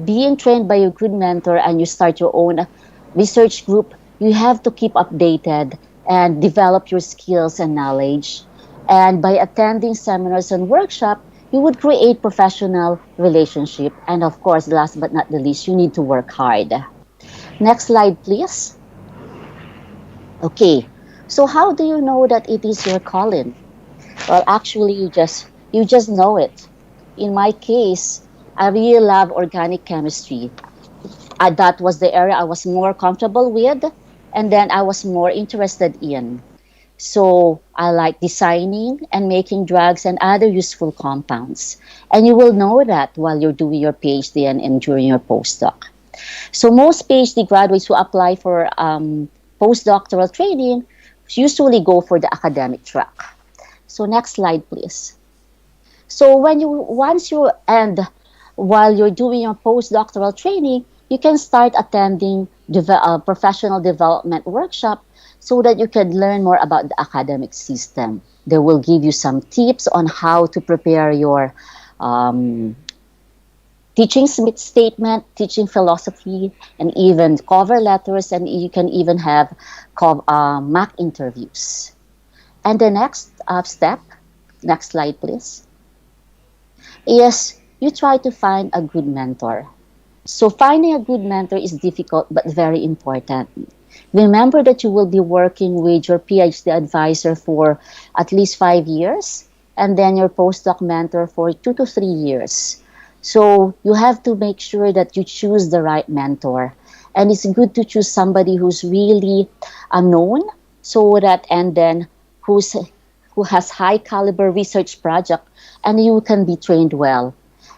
being trained by a good mentor and you start your own research group, you have to keep updated and develop your skills and knowledge. And by attending seminars and workshops, you would create professional relationship. And of course, last but not the least, you need to work hard. Next slide, please. Okay, so how do you know that it is your calling? Well, actually, you just know it. In my case, I really love organic chemistry. That was the area I was more comfortable with, and then I was more interested in. So I like designing and making drugs and other useful compounds. And you will know that while you're doing your PhD and during your postdoc. So most PhD graduates who apply for postdoctoral training usually go for the academic track. So next slide, please. So once you end, while you're doing your postdoctoral training, you can start attending professional development workshop so that you can learn more about the academic system. They will give you some tips on how to prepare your teaching statement, teaching philosophy, and even cover letters, and you can even have mock interviews. And the next step, next slide please, is you try to find a good mentor. So finding a good mentor is difficult but very important. Remember that you will be working with your PhD advisor for at least 5 years, and then your postdoc mentor for 2 to 3 years. So you have to make sure that you choose the right mentor. And it's good to choose somebody who's really known, so that, and then who has high caliber research project, and you can be trained well.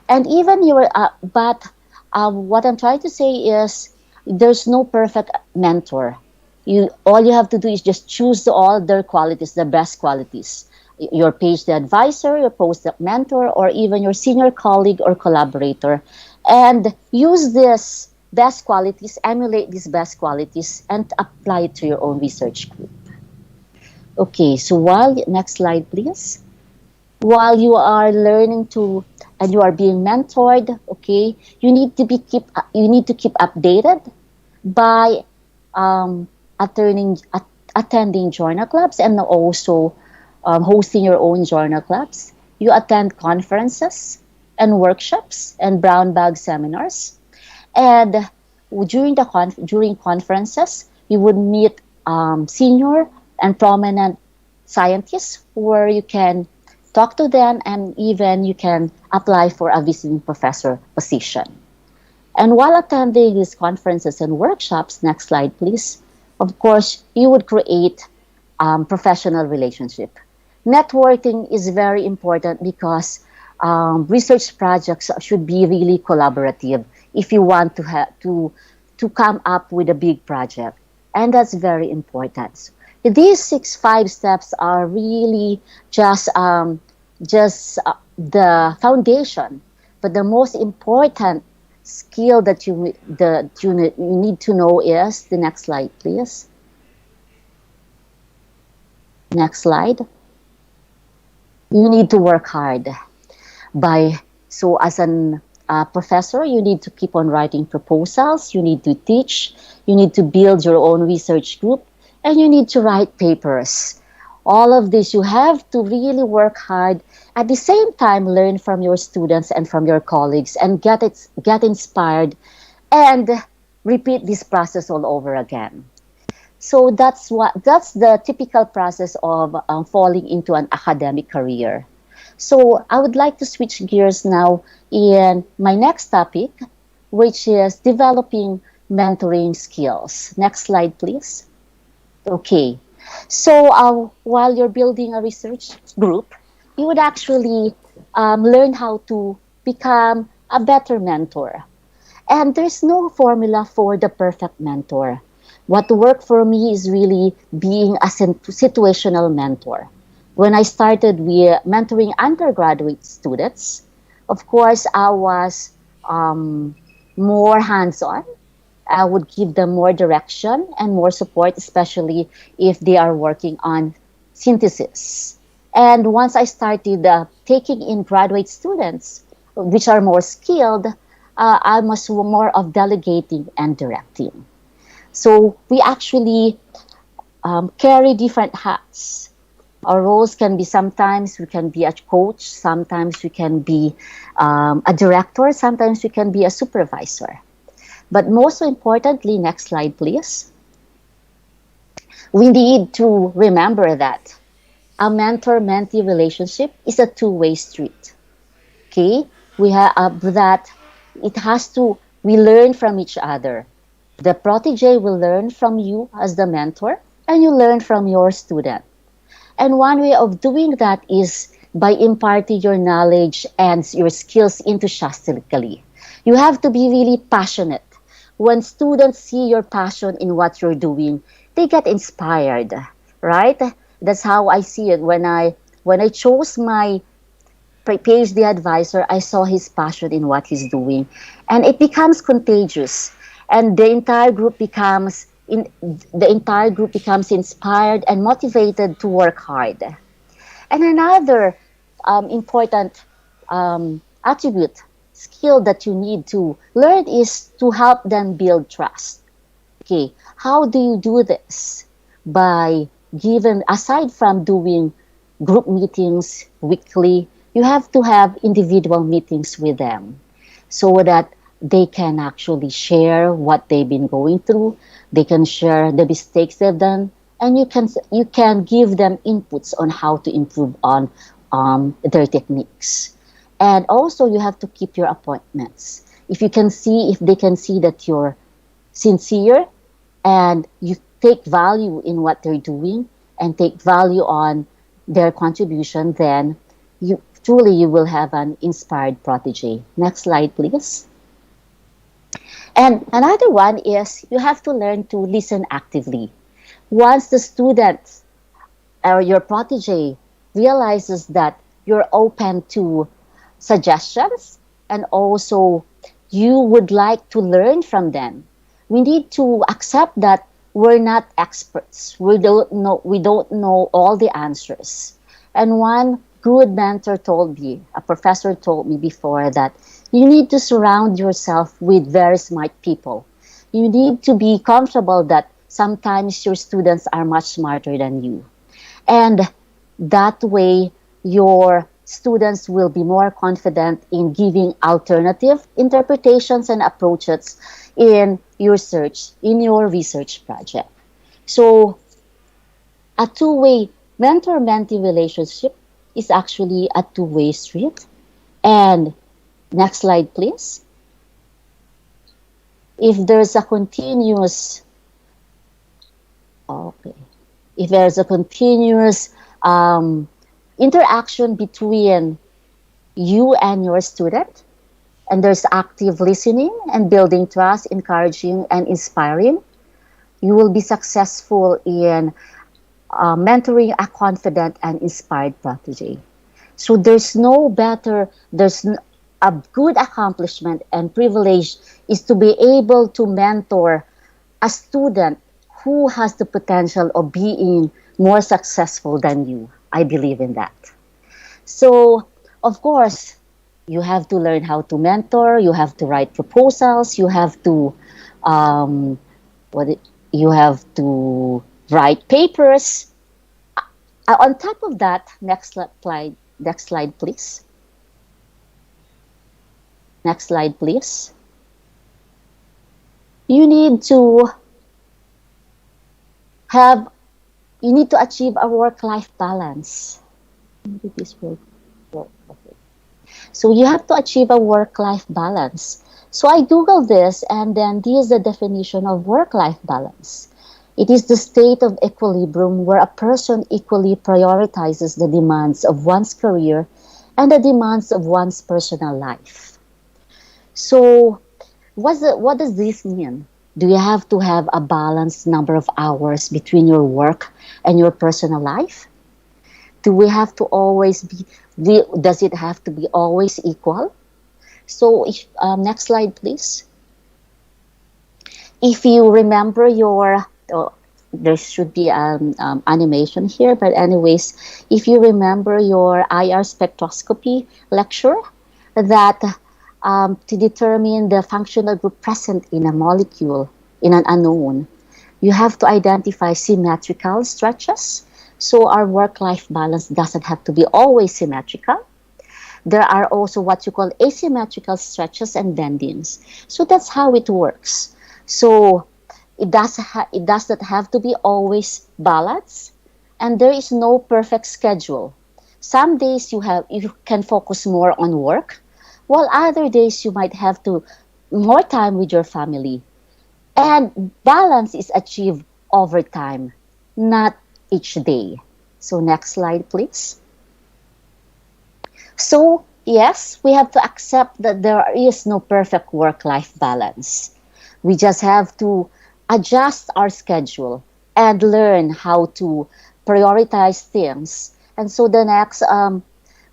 And even what I'm trying to say is there's no perfect mentor. All you have to do is just choose all their qualities, the best qualities. Your PhD advisor, your postdoc mentor, or even your senior colleague or collaborator. And use these best qualities, emulate these best qualities, and apply it to your own research group. Okay, so next slide please. While you are learning and you are being mentored, okay, you need to keep updated by attending journal clubs and also hosting your own journal clubs. You attend conferences and workshops and brown bag seminars. And during conferences, you would meet senior and prominent scientists where you can talk to them, and even you can apply for a visiting professor position. And while attending these conferences and workshops, next slide please, of course, you would create professional relationship. Networking is very important because research projects should be really collaborative if you want to come up with a big project, and that's very important. These 5 steps are really just the foundation, but the most important skill that you need to know is the next slide, please. Next slide. You need to work hard. So as a professor, you need to keep on writing proposals, you need to teach, you need to build your own research group, and you need to write papers. All of this, you have to really work hard. At the same time, learn from your students and from your colleagues and get inspired and repeat this process all over again. So that's the typical process of falling into an academic career. So I would like to switch gears now in my next topic, which is developing mentoring skills. Next slide, please. Okay. So while you're building a research group, you would actually learn how to become a better mentor. And there's no formula for the perfect mentor. What worked for me is really being a situational mentor. When I started with mentoring undergraduate students, of course, I was more hands-on. I would give them more direction and more support, especially if they are working on synthesis. And once I started taking in graduate students, which are more skilled, I was more of delegating and directing. So we actually carry different hats. Our roles can be, sometimes we can be a coach, sometimes we can be a director, sometimes we can be a supervisor. But most importantly, next slide please, we need to remember that a mentor-mentee relationship is a two-way street. Okay, we have that it has to, we learn from each other. The protege will learn from you as the mentor, and you learn from your student. And one way of doing that is by imparting your knowledge and your skills enthusiastically. You have to be really passionate. When students see your passion in what you're doing, they get inspired, right? That's how I see it. When I chose my PhD advisor, I saw his passion in what he's doing, and it becomes contagious, and the entire group becomes inspired and motivated to work hard. And another important attribute, skill that you need to learn is to help them build trust. Okay, how do you do this? By giving, aside from doing group meetings weekly, you have to have individual meetings with them so that they can actually share what they've been going through. They can share the mistakes they've done, and you can give them inputs on how to improve on their techniques. And also you have to keep your appointments. If they can see that you're sincere and you take value in what they're doing and take value on their contribution, then you will have an inspired protege. Next slide, please. And another one is you have to learn to listen actively. Once the student or your protege realizes that you're open to suggestions and also you would like to learn from them, we need to accept that we're not experts. We don't know all the answers. And one good mentor told me, a professor told me before, that you need to surround yourself with very smart people. You need to be comfortable that sometimes your students are much smarter than you. And that way, your students will be more confident in giving alternative interpretations and approaches in your research project. So a two-way mentor-mentee relationship is actually a two-way street. And next slide, please. If there's a continuous interaction between you and your student, and there's active listening and building trust, encouraging and inspiring, you will be successful in mentoring a confident and inspired protege. So there's a good accomplishment and privilege is to be able to mentor a student who has the potential of being more successful than you. I believe in that. So, of course, you have to learn how to mentor, you have to write proposals, you have to write papers. On top of that, next slide, please. Next slide, please. You need to achieve a work-life balance. Maybe this will work. Okay. So you have to achieve a work-life balance. So I Googled this, and then this is the definition of work-life balance. It is the state of equilibrium where a person equally prioritizes the demands of one's career and the demands of one's personal life. So what does this mean? Do you have to have a balanced number of hours between your work and your personal life? Do we have to always does it have to be always equal? So next slide, please. If you remember there should be an animation here, but anyways, if you remember your IR spectroscopy lecture, that to determine the functional group present in a molecule, in an unknown, You have to identify symmetrical stretches. So our work-life balance doesn't have to be always symmetrical. There are also what you call asymmetrical stretches and bendings. So that's how it works. So it does not have to be always balanced, and there is no perfect schedule. Some days you can focus more on work, while other days you might have to more time with your family. And balance is achieved over time, not each day. So next slide, please. So yes, we have to accept that there is no perfect work-life balance. We just have to adjust our schedule and learn how to prioritize things. And so the next,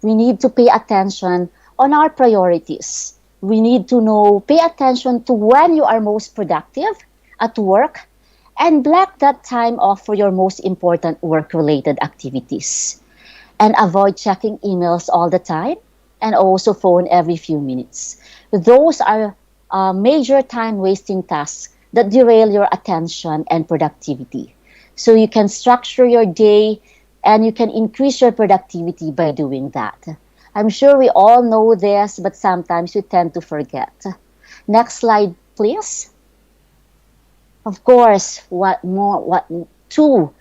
we need to pay attention on our priorities. We need to pay attention to when you are most productive at work and block that time off for your most important work-related activities. And avoid checking emails all the time and also phone every few minutes. Those are major time-wasting tasks that derail your attention and productivity. So you can structure your day and you can increase your productivity by doing that. I'm sure we all know this, but sometimes we tend to forget. Next slide, please. Of course, to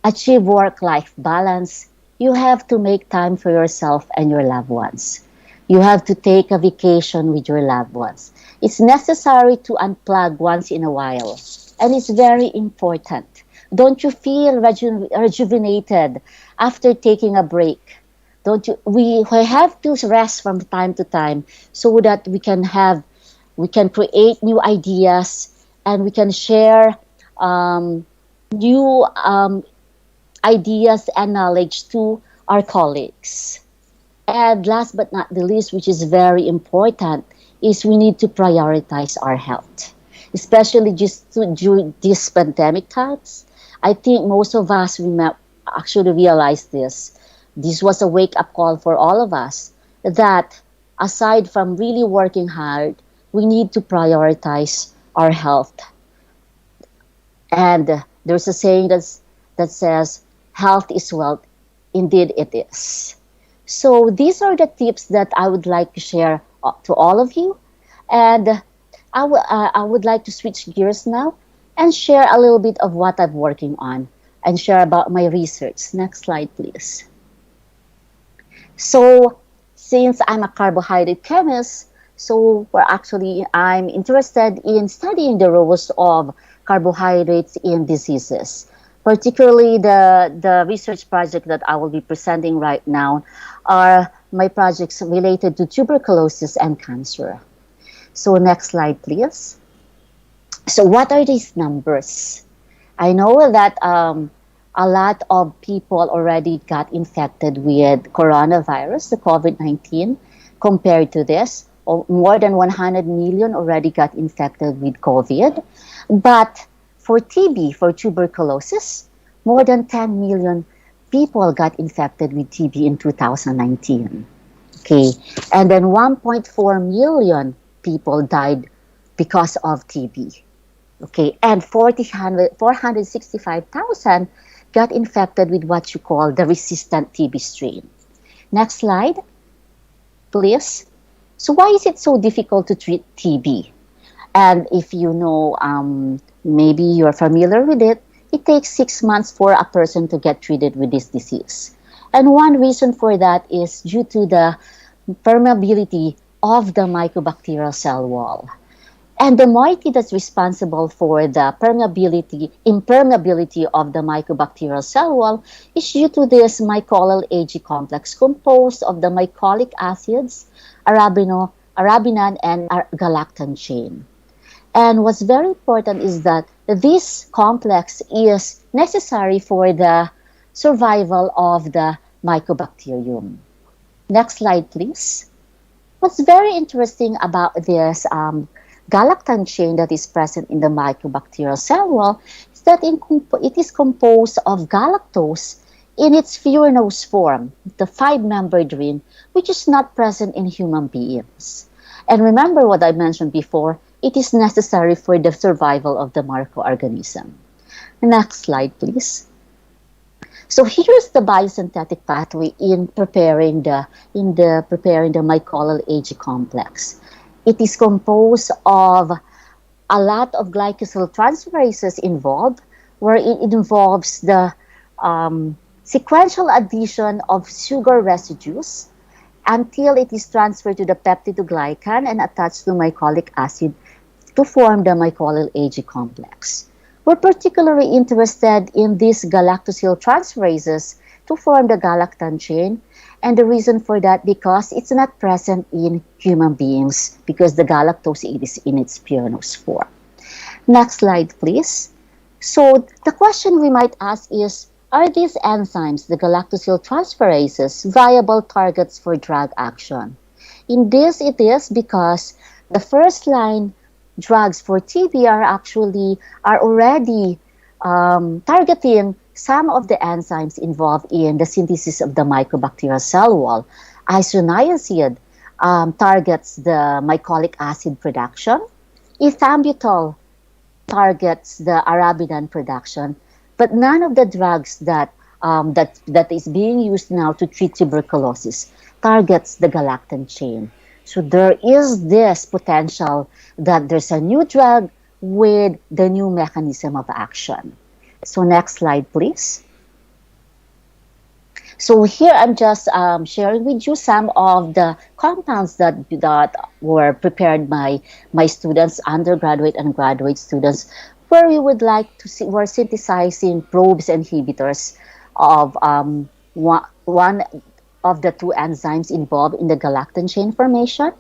achieve work-life balance, you have to make time for yourself and your loved ones. You have to take a vacation with your loved ones. It's necessary to unplug once in a while, and it's very important. Don't you feel rejuvenated after taking a break? We have to rest from time to time so that we can create new ideas and we can share new ideas and knowledge to our colleagues. And last but not the least, which is very important, is we need to prioritize our health, especially during these pandemic times. I think most of us actually realized this. This was a wake-up call for all of us that aside from really working hard, we need to prioritize our health. And there's a saying that says, health is wealth. Indeed, it is. So these are the tips that I would like to share to all of you. And I would like to switch gears now and share a little bit of what I'm working on and share about my research. Next slide, please. So since I'm a carbohydrate chemist, I'm interested in studying the roles of carbohydrates in diseases. Particularly the research project that I will be presenting right now are my projects related to tuberculosis and cancer. So next slide, please. So what are these numbers? I know that a lot of people already got infected with coronavirus, the COVID-19, compared to this. More than 100 million already got infected with COVID. But for TB, for tuberculosis, more than 10 million people got infected with TB in 2019. Okay, and then 1.4 million people died because of TB. Okay, and 465,000 got infected with what you call the resistant TB strain. Next slide, please. So why is it so difficult to treat TB? And if you know, maybe you're familiar with it, it takes 6 months for a person to get treated with this disease. And one reason for that is due to the permeability of the mycobacterial cell wall. And the moiety that's responsible for the impermeability of the mycobacterial cell wall is due to this mycolyl AG complex composed of the mycolic acids, arabinon, and galactan chain. And what's very important is that this complex is necessary for the survival of the mycobacterium. Next slide, please. What's very interesting about this galactan chain that is present in the mycobacterial cell wall is that it is composed of galactose in its furanose form, the 5-membered ring, which is not present in human beings. And remember what I mentioned before, it is necessary for the survival of the microorganism. Next slide, please. So here's the biosynthetic pathway in preparing the mycorrhizal AG complex. It is composed of a lot of glycosyltransferases involved, where it involves the sequential addition of sugar residues until it is transferred to the peptidoglycan and attached to mycolic acid to form the mycorrhizal AG complex. We're particularly interested in these galactosyltransferases to form the galactan chain, and the reason for that because it's not present in human beings because the galactose is in its purulose form. Next slide, please. So the question we might ask is, are these enzymes, the galactosyltransferases, viable targets for drug action? In this, it is because the first line drugs for TB are already targeting some of the enzymes involved in the synthesis of the mycobacterial cell wall. Isoniazid targets the mycolic acid production. Ethambutol targets the arabidin production, but none of the drugs that is being used now to treat tuberculosis targets the galactan chain. So there is this potential that there's a new drug with the new mechanism of action. So next slide, please. So here I'm just sharing with you some of the compounds that were prepared by my students, undergraduate and graduate students, where we would like to see, we're synthesizing probes inhibitors of one of the two enzymes involved in the galactan chain formation,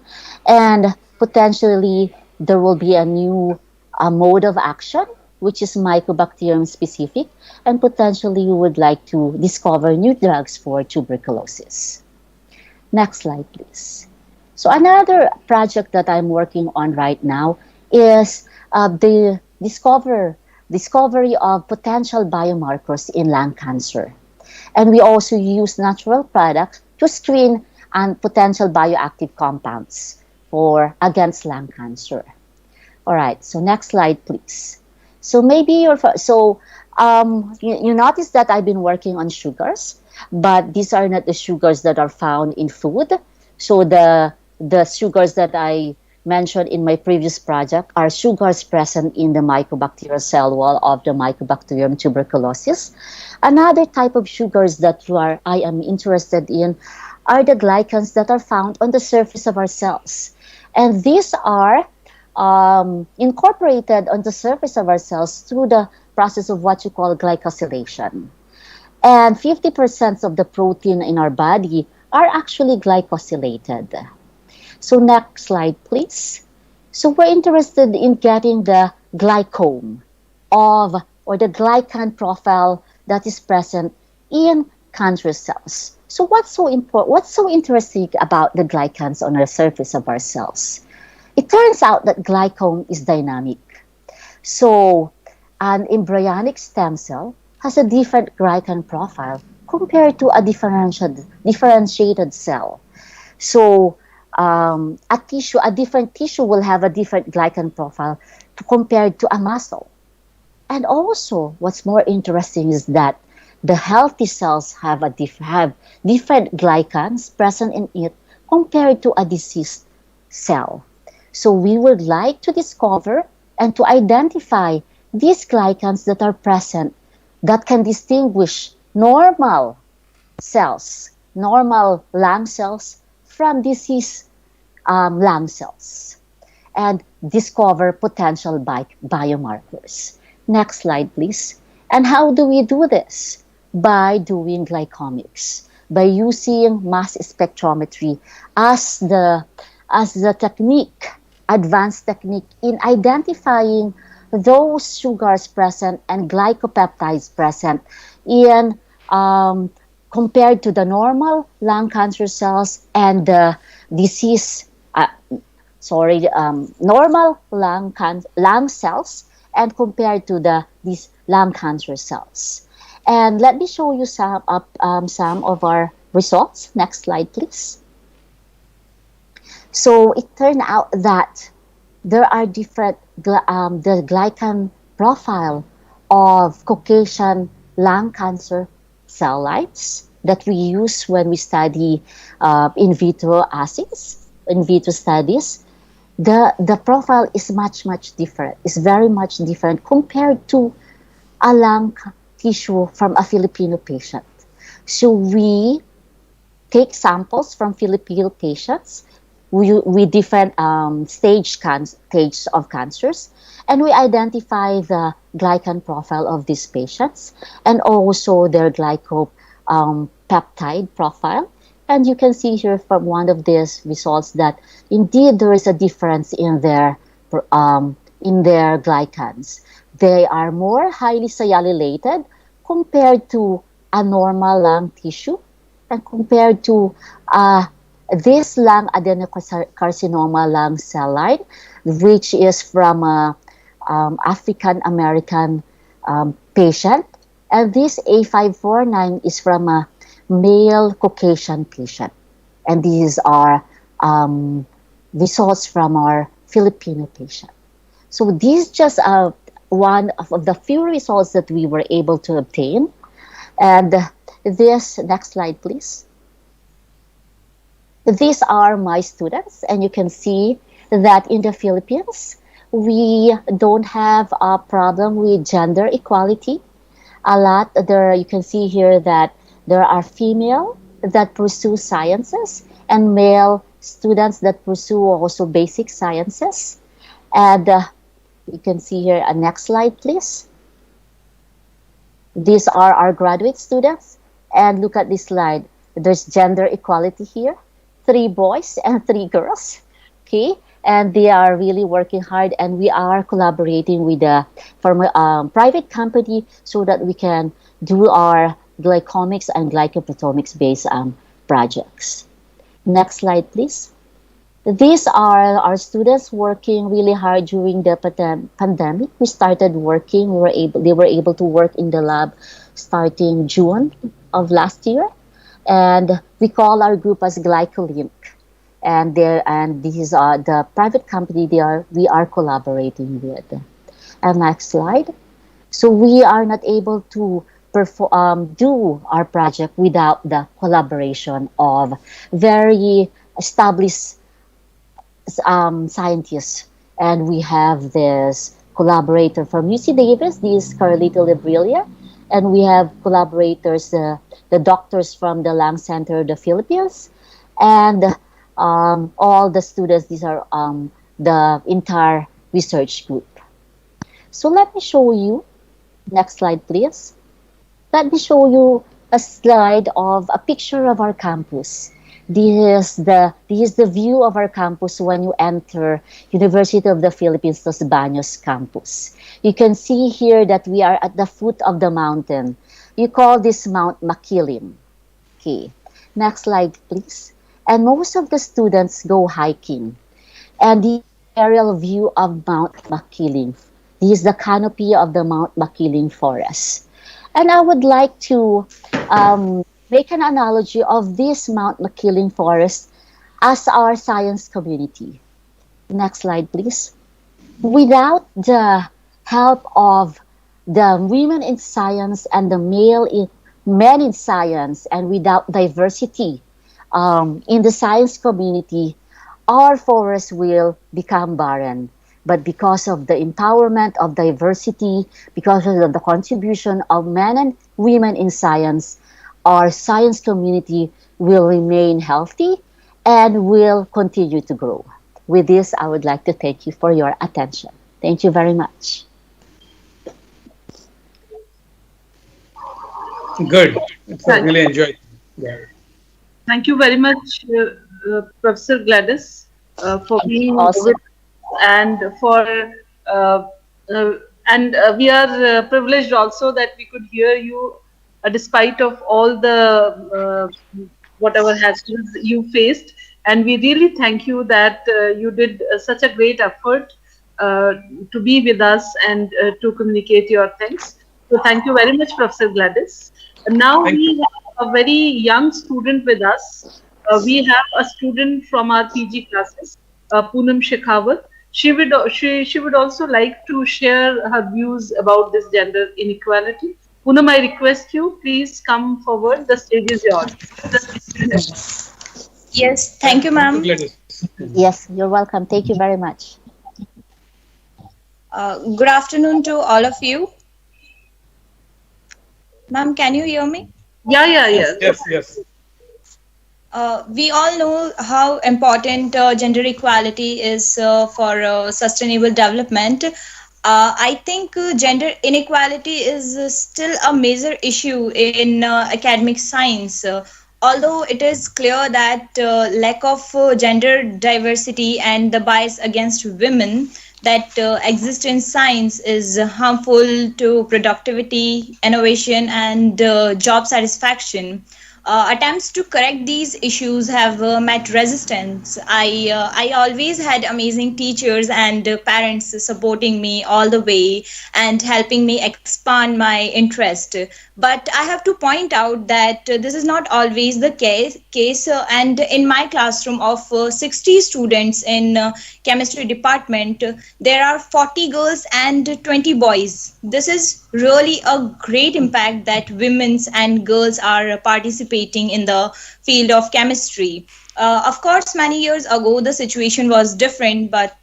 and potentially there will be a new mode of action which is mycobacterium specific, and potentially we would like to discover new drugs for tuberculosis. Next slide, please. So another project that I'm working on right now is the discovery of potential biomarkers in lung cancer. And we also use natural products to screen potential bioactive compounds against lung cancer. All right, so next slide, please. So maybe you notice that I've been working on sugars, but these are not the sugars that are found in food. So the sugars that I mentioned in my previous project are sugars present in the mycobacterial cell wall of the Mycobacterium tuberculosis. Another type of sugars that I am interested in are the glycans that are found on the surface of our cells. And these are incorporated on the surface of our cells through the process of what you call glycosylation. And 50% of the protein in our body are actually glycosylated. So next slide, please. So we're interested in getting the glycome or the glycan profile that is present in cancer cells. So what's so interesting about the glycans on the surface of our cells? It turns out that glycome is dynamic. So an embryonic stem cell has a different glycan profile compared to a differentiated cell. So a different tissue will have a different glycan profile compared to a muscle. And also, what's more interesting is that the healthy cells have different glycans present in it compared to a diseased cell. So we would like to discover and to identify these glycans that are present that can distinguish normal cells, normal lung cells from diseased lung cells, and discover potential biomarkers. Next slide, please. And how do we do this? By doing glycomics, by using mass spectrometry as the technique, advanced technique in identifying those sugars present and glycopeptides present in compared to the normal lung cancer cells and the normal lung cells and compared to these lung cancer cells. And let me show you some of our results. Next slide, please. So it turned out that there are different, the glycan profile of Caucasian lung cancer cell lines that we use when we study in vitro assays, in vitro studies, the profile is much different. It's very much different compared to a lung tissue from a Filipino patient. So we take samples from Filipino patients with different stages of cancers, and we identify the glycan profile of these patients and also their glycopeptide profile. And you can see here from one of these results that indeed there is a difference in their glycans. They are more highly sialylated compared to a normal lung tissue and compared to this lung adenocarcinoma lung cell line, which is from a African American patient, and this A549 is from a male Caucasian patient, and these are results from our Filipino patient. So these just one of the few results that we were able to obtain. And this, next slide please. These are my students, and you can see that in the Philippines we don't have a problem with gender equality. A lot there, you can see here that there are female that pursue sciences and male students that pursue also basic sciences. And you can see here, next slide please. These are our graduate students, and look at this slide. There's gender equality here, 3 boys and 3 girls, okay? And they are really working hard, and we are collaborating with a private company so that we can do our glycomics and glycoproteomics based projects. Next slide please. These are our students working really hard during the pandemic. We started working, they were able to work in the lab starting June of last year, and we call our group as GlycoLink. And this is the private company we are collaborating with. And next slide. So we are not able to do our project without the collaboration of very established scientists. And we have this collaborator from UC Davis, this is Carlito Librilla, and we have collaborators, the doctors from the Lung Center of the Philippines, and all the students. These are the entire research group. So let me show you, next slide please. Let me show you a slide of a picture of our campus. This is the view of our campus when you enter University of the Philippines Los Baños campus. You can see here that we are at the foot of the mountain. You call this Mount Makiling. Okay, next slide please. And most of the students go hiking. And the aerial view of Mount Makiling. This is the canopy of the Mount Makiling forest. And I would like to make an analogy of this Mount Makiling forest as our science community. Next slide, please. Without the help of the women in science and the men in science, and without diversity in the science community, our forests will become barren. But because of the empowerment of diversity, because of the contribution of men and women in science, our science community will remain healthy and will continue to grow. With this, I would like to thank you for your attention. Thank you very much. Good. I really enjoyed. Yeah. Thank you very much, Professor Gladys, for being awesome. with us, and we are privileged also that we could hear you despite of all the whatever hassles you faced, and we really thank you that you did such a great effort to be with us and to communicate your things. So thank you very much, Professor Gladys. And now we have a very young student with us. We have a student from our PG classes, Poonam Shekhawat. She would also like to share her views about this gender inequality. Poonam, I request you, please come forward. The stage is yours. Yes, thank you, ma'am. Yes, you're welcome. Thank you very much. Good afternoon to all of you. Ma'am, can you hear me? Yeah. Yes. We all know how important gender equality is for sustainable development. I think gender inequality is still a major issue in academic science. Although it is clear that lack of gender diversity and the bias against women that exist in science is harmful to productivity, innovation, and job satisfaction. Attempts to correct these issues have met resistance. I always had amazing teachers and parents supporting me all the way and helping me expand my interest. But I have to point out that this is not always the case. And in my classroom of 60 students in chemistry department, there are 40 girls and 20 boys. This is really a great impact that women and girls are participating in the field of chemistry. Of course, many years ago, the situation was different, but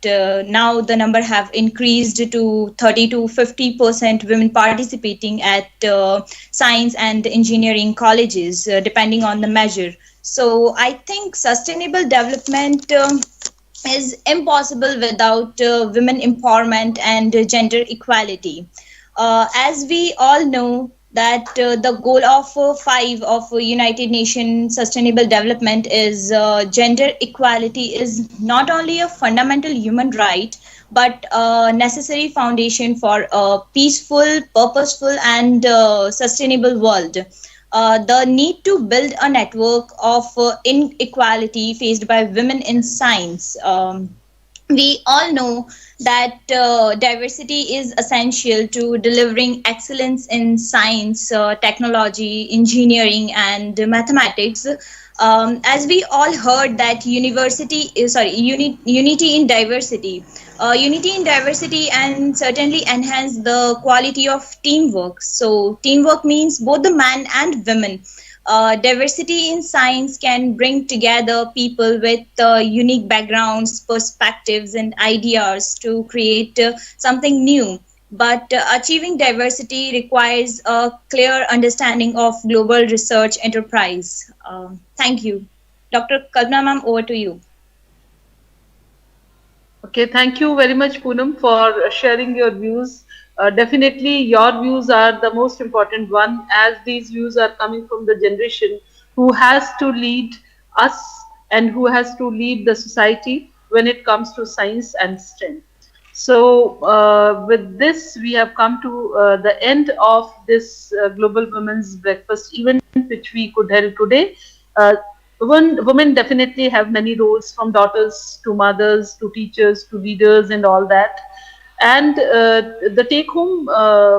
now the number have increased to 30 to 50% women participating at science and engineering colleges, depending on the measure. So I think sustainable development is impossible without women empowerment and gender equality. As we all know, that the goal of 5 of United Nations Sustainable Development is gender equality is not only a fundamental human right, but a necessary foundation for a peaceful, purposeful, and sustainable world. The need to build a network of inequality faced by women in science. We all know that diversity is essential to delivering excellence in science, technology, engineering, and mathematics. As we all heard that unity in diversity. Unity in diversity and certainly enhance the quality of teamwork. So teamwork means both the men and women. Diversity in science can bring together people with unique backgrounds, perspectives, and ideas to create something new. But achieving diversity requires a clear understanding of global research enterprise. Thank you. Dr. Kalpana ma'am, over to you. Okay, thank you very much, Poonam, for sharing your views. Definitely, your views are the most important one, as these views are coming from the generation who has to lead us and who has to lead the society when it comes to science and STEM. So, with this, we have come to the end of this Global Women's Breakfast event, which we could held today. Women definitely have many roles, from daughters to mothers to teachers to leaders and all that. And the take-home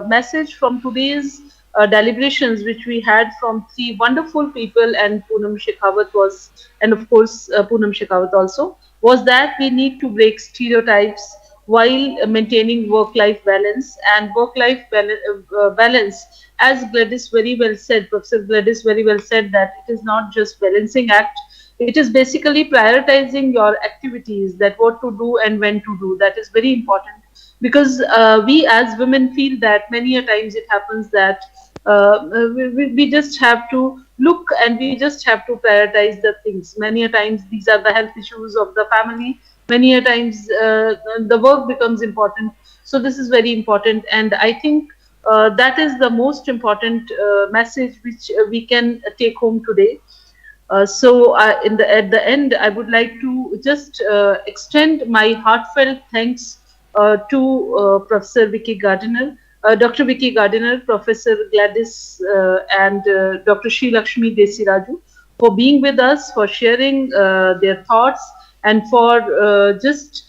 message from today's deliberations, which we had from 3 wonderful people, and Poonam Shekhawat was, and of course Poonam Shekhawat also, was that we need to break stereotypes while maintaining work-life balance. And work-life balance, as Gladys very well said, Professor Gladys very well said, that it is not just balancing act. It is basically prioritizing your activities, that what to do and when to do. That is very important, because we as women feel that many a times it happens that we just have to look and we just have to prioritize the things. Many a times these are the health issues of the family. Many a times the work becomes important. So this is very important, and I think that is the most important message which we can take home today. So at the end, I would like to just extend my heartfelt thanks to Professor Vicky Garchner, Dr. Vicky Garchner, Professor Gladys, and Dr. Sri Lakshmi Desiraju for being with us, for sharing their thoughts, and for just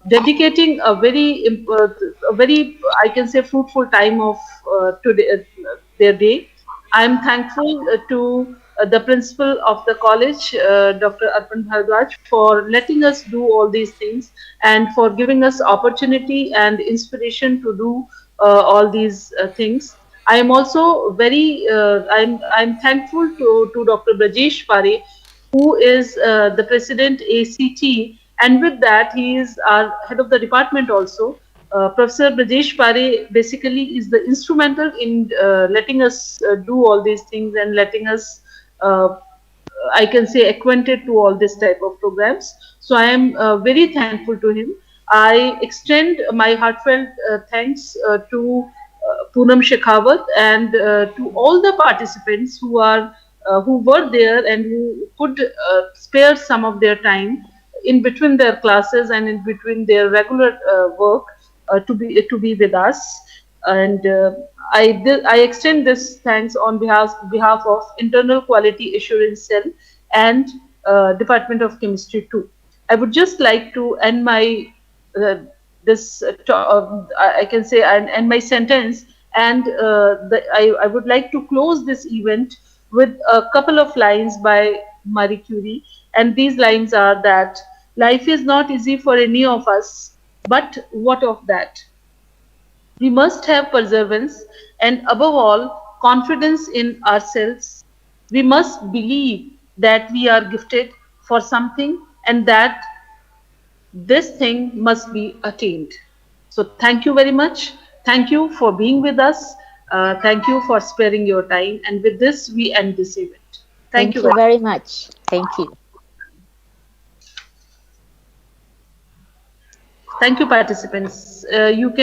dedicating a very, I can say, fruitful time of today, their day. I am thankful to the principal of the college, Dr. Arpan Bhardwaj, for letting us do all these things and for giving us opportunity and inspiration to do all these things. I am also I'm thankful to Dr. Brajesh Pare, who is the president ACT, and with that he is our head of the department also. Professor Brajesh Pare basically is the instrumental in letting us do all these things and letting us, I can say, acquainted to all this type of programs. So I am very thankful to him. I extend my heartfelt thanks to Poonam Shekhawat and to all the participants who were there and who could spare some of their time in between their classes and in between their regular work to be with us. And I extend this thanks on behalf of Internal Quality Assurance Cell and Department of Chemistry too. I would just like to end my I can say end my sentence, and I would like to close this event with a couple of lines by Marie Curie, and these lines are that life is not easy for any of us, but what of that? We must have perseverance and above all confidence in ourselves. We must believe that we are gifted for something and that this thing must be attained. So thank you very much. Thank you for being with us. Thank you for sparing your time. And with this, we end this event. Thank you very much. Thank you. Thank you, participants. You can